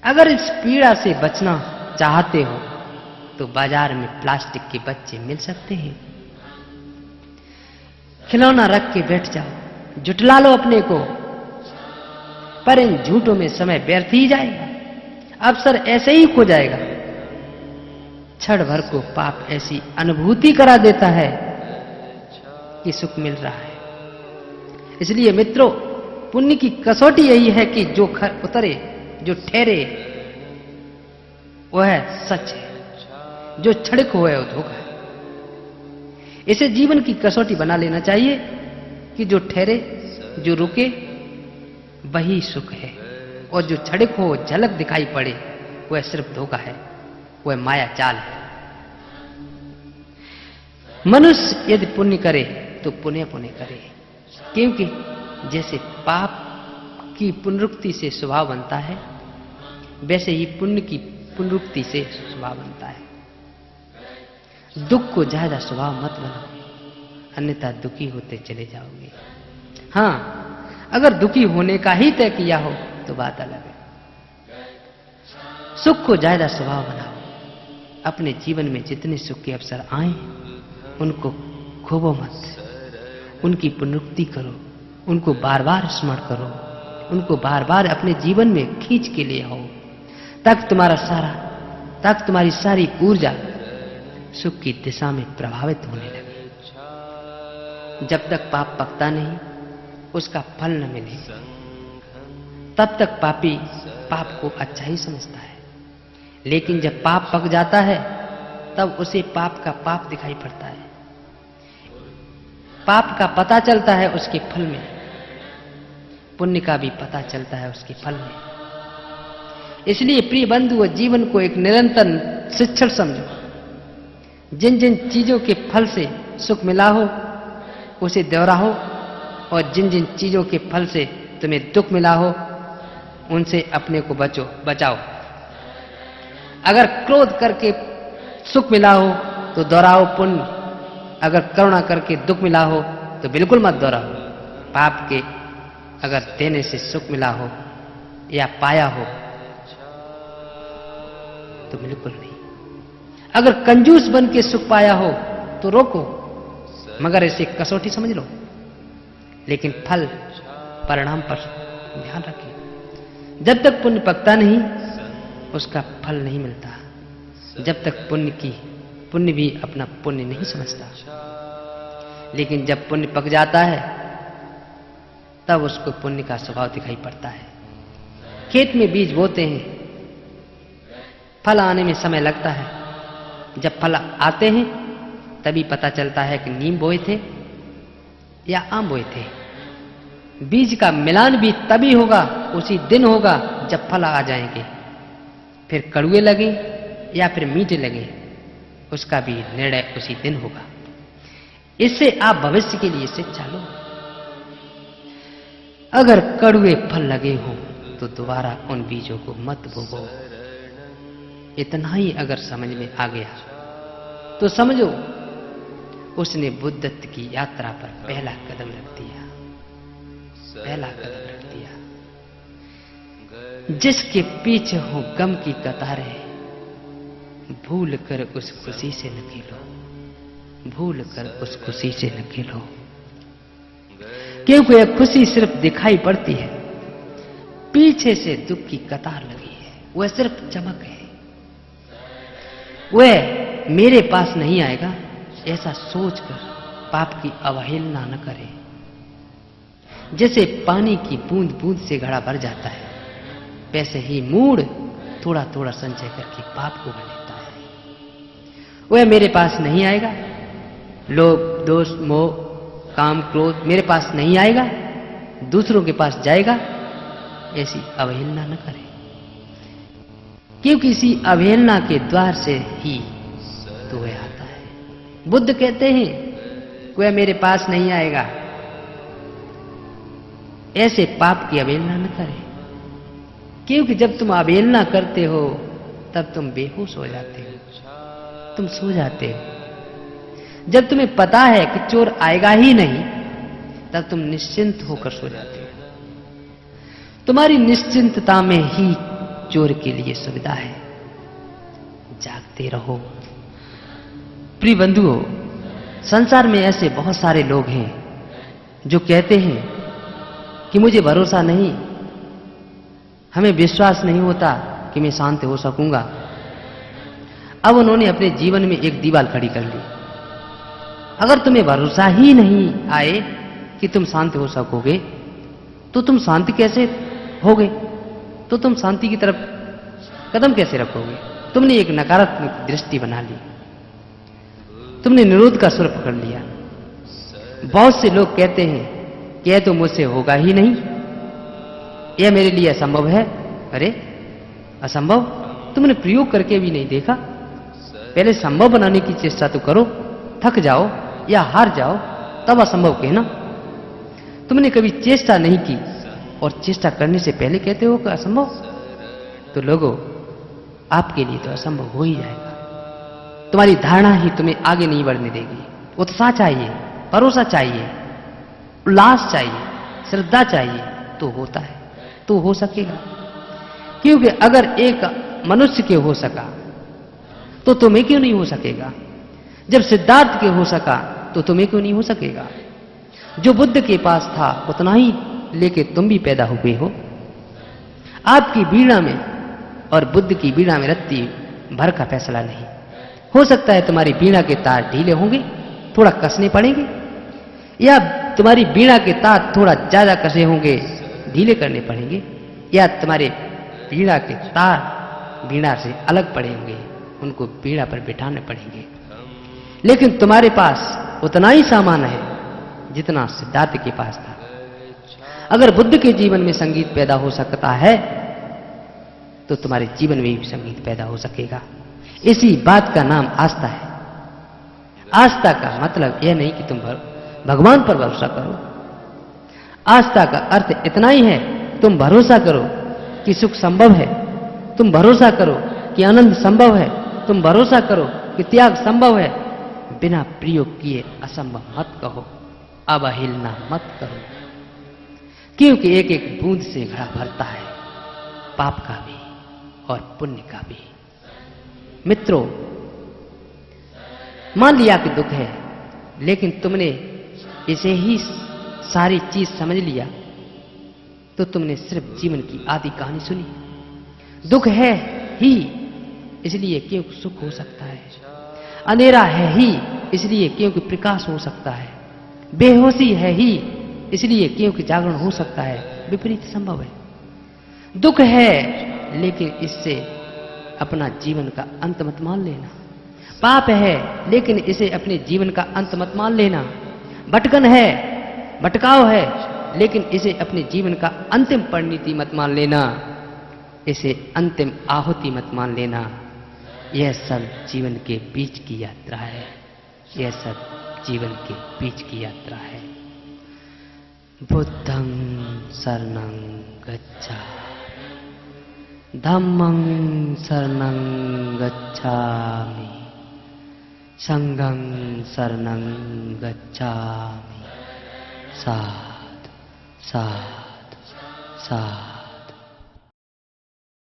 अगर इस पीड़ा से बचना चाहते हो तो बाजार में प्लास्टिक के बच्चे मिल सकते हैं। खिलौना रख के बैठ जाओ, जुटला लो अपने को, पर इन झूठों में समय व्यर्थ ही जाएगा, अवसर ऐसे ही खो जाएगा। क्षण भर को पाप ऐसी अनुभूति करा देता है कि सुख मिल रहा है। इसलिए मित्रों, पुण्य की कसौटी यही है कि जो उतरे, जो ठहरे, वह सच है, जो क्षणिक हुआ है वो धोखा है। इसे जीवन की कसौटी बना लेना चाहिए कि जो ठहरे, जो रुके, वही सुख है, और जो क्षणिक हो, झलक दिखाई पड़े, वह सिर्फ धोखा है, वह माया चाल है। मनुष्य यदि पुण्य करे तो पुण्य पुण्य करे, क्योंकि जैसे पाप की पुनरुक्ति से स्वभाव बनता है, वैसे ही पुण्य की पुनरुक्ति से स्वभाव बनता है। दुख को ज्यादा स्वभाव मत बनाओ, अन्यथा दुखी होते चले जाओगे। हां, अगर दुखी होने का ही तय किया हो तो बात अलग है। सुख को ज्यादा स्वभाव बनाओ। अपने जीवन में जितने सुख के अवसर आए उनको खोबो मत, उनकी पुनरुक्ति करो, उनको बार बार स्मरण करो, उनको बार बार अपने जीवन में खींच के ले आओ, ताकि तुम्हारी सारी ऊर्जा सुख की दिशा में प्रभावित होने लगे। जब तक पाप पकता नहीं, उसका फल न मिले, तब तक पापी पाप को अच्छा ही समझता है। लेकिन जब पाप पक जाता है, तब उसे पाप का पाप दिखाई पड़ता है। पाप का पता चलता है उसके फल में, पुण्य का भी पता चलता है उसके फल में। इसलिए प्रिय बंधु, जीवन को एक निरंतर शिक्षण समझो। जिन जिन चीजों के फल से सुख मिला हो उसे दोहराओ, और जिन जिन चीजों के फल से तुम्हें दुख मिला हो उनसे अपने को बचाओ। अगर क्रोध करके सुख मिला हो तो दोहराओ पुण्य, अगर करुणा करके दुख मिला हो तो बिल्कुल मत दोहराओ। पाप के अगर देने से सुख मिला हो या पाया हो तो बिल्कुल नहीं। अगर कंजूस बन के सुख पाया हो तो रोको, मगर इसे कसौटी समझ लो। लेकिन फल परिणाम पर ध्यान रखिए। जब तक पुण्य पकता नहीं, उसका फल नहीं मिलता। जब तक पुण्य भी अपना पुण्य नहीं समझता। लेकिन जब पुण्य पक जाता है, तब उसको पुण्य का स्वभाव दिखाई पड़ता है। खेत में बीज बोते हैं, फल आने में समय लगता है। जब फल आते हैं तभी पता चलता है कि नीम बोए थे या आम बोए थे। बीज का मिलान भी तभी होगा, उसी दिन होगा जब फल आ जाएंगे। फिर कड़वे लगे या फिर मीठे लगे, उसका भी निर्णय उसी दिन होगा। इससे आप भविष्य के लिए शिक्षा लो। अगर कड़वे फल लगे हों तो दोबारा उन बीजों को मत बोबो। इतना ही अगर समझ में आ गया तो समझो उसने बुद्धत्व की यात्रा पर पहला कदम रख दिया। जिसके पीछे हो गम की कतारें, भूल कर उस खुशी से न खेलो, भूल कर उस खुशी से न खेलो। क्योंकि यह खुशी सिर्फ दिखाई पड़ती है, पीछे से दुख की कतार लगी है। वह सिर्फ चमक है। वह मेरे पास नहीं आएगा ऐसा सोचकर पाप की अवहेलना न करे। जैसे पानी की बूंद बूंद से घड़ा भर जाता है, वैसे ही मूढ़ थोड़ा थोड़ा संचय करके पाप को भर लेता है। वह मेरे पास नहीं आएगा, लोभ दोष मोह काम क्रोध मेरे पास नहीं आएगा, दूसरों के पास जाएगा, ऐसी अवहेलना न करे। क्योंकि इसी अवहेलना के द्वार से ही तो वह आता है। बुद्ध कहते हैं वह मेरे पास नहीं आएगा, ऐसे पाप की अवहेलना न करे। क्योंकि जब तुम अवहेलना करते हो तब तुम बेहोश हो जाते हो, तुम सो जाते हो। जब तुम्हें पता है कि चोर आएगा ही नहीं, तब तुम निश्चिंत होकर सो जाते हो। तुम्हारी निश्चिंतता में ही चोर के लिए सुविधा है। जागते रहो। प्रिय बंधुओं, संसार में ऐसे बहुत सारे लोग हैं जो कहते हैं कि मुझे भरोसा नहीं, हमें विश्वास नहीं होता कि मैं शांत हो सकूंगा। अब उन्होंने अपने जीवन में एक दीवार खड़ी कर ली। अगर तुम्हें भरोसा ही नहीं आए कि तुम शांत हो सकोगे, तो तुम शांति कैसे होगे? तो तुम शांति की तरफ कदम कैसे रखोगे? तुमने एक नकारात्मक दृष्टि बना ली, तुमने निरोध का सुर पकड़ लिया। बहुत से लोग कहते हैं कि यह तो मुझसे होगा ही नहीं, यह मेरे लिए असंभव है। अरे असंभव तुमने प्रयोग करके भी नहीं देखा। पहले संभव बनाने की चेष्टा तो करो। थक जाओ या हार जाओ तब असंभव कहना। तुमने कभी चेष्टा नहीं की और चेष्टा करने से पहले कहते हो कि असंभव, तो लोगों आपके लिए तो असंभव हो ही जाएगा। तुम्हारी धारणा ही तुम्हें आगे नहीं बढ़ने देगी। उत्साह चाहिए, भरोसा चाहिए, उल्लास चाहिए, श्रद्धा चाहिए, तो होता है, तो हो सकेगा। क्योंकि अगर एक मनुष्य के हो सका तो तुम्हें क्यों नहीं हो सकेगा? जब सिद्धार्थ के हो सका तो तुम्हें क्यों नहीं हो सकेगा? जो बुद्ध के पास था उतना ही लेके तुम भी पैदा हुए हो। आपकी वीणा में और बुद्ध की वीणा में रत्ती भर का फैसला नहीं। हो सकता है तुम्हारी वीणा के तार ढीले होंगे, थोड़ा कसने पड़ेंगे, या तुम्हारी वीणा के तार थोड़ा ज्यादा कसे होंगे, ढीले करने पड़ेंगे, या तुम्हारे वीणा के तार वीणा से अलग पड़े होंगे, उनको वीणा पर बिठाने पड़ेंगे। लेकिन तुम्हारे पास उतना ही सामान है जितना सिद्धार्थ के पास था। अगर बुद्ध के जीवन में संगीत पैदा हो सकता है तो तुम्हारे जीवन में भी संगीत पैदा हो सकेगा। इसी बात का नाम आस्था है। आस्था का मतलब यह नहीं कि तुम भगवान पर भरोसा करो। आस्था का अर्थ इतना ही है, तुम भरोसा करो कि सुख संभव है, तुम भरोसा करो कि आनंद संभव है, तुम भरोसा करो कि त्याग संभव है। बिना प्रयोग किए असंभव मत कहो, अवहेलना मत करो। क्योंकि एक एक बूंद से घड़ा भरता है, पाप का भी और पुण्य का भी। मित्रों, मान लिया कि दुख है, लेकिन तुमने इसे ही सारी चीज समझ लिया तो तुमने सिर्फ जीवन की आधी कहानी सुनी। दुख है ही इसलिए क्योंकि सुख हो सकता है, अंधेरा है ही इसलिए क्योंकि प्रकाश हो सकता है, बेहोशी है ही इसलिए क्योंकि जागरण हो सकता है, विपरीत संभव है। दुख है लेकिन इससे अपना जीवन का अंत मत मान लेना। पाप है लेकिन इसे अपने जीवन का अंत मत मान लेना। भटकन है, भटकाव है, लेकिन इसे अपने जीवन का अंतिम परिणति मत मान लेना, इसे अंतिम आहुति मत मान लेना। यह सब जीवन के बीच की यात्रा है, यह सब जीवन के बीच की यात्रा है। बुद्धं शरणं गच्छामि, धम्मं शरणं गच्छामि, संघं शरणं गच्छामि। साधु साधु साधु।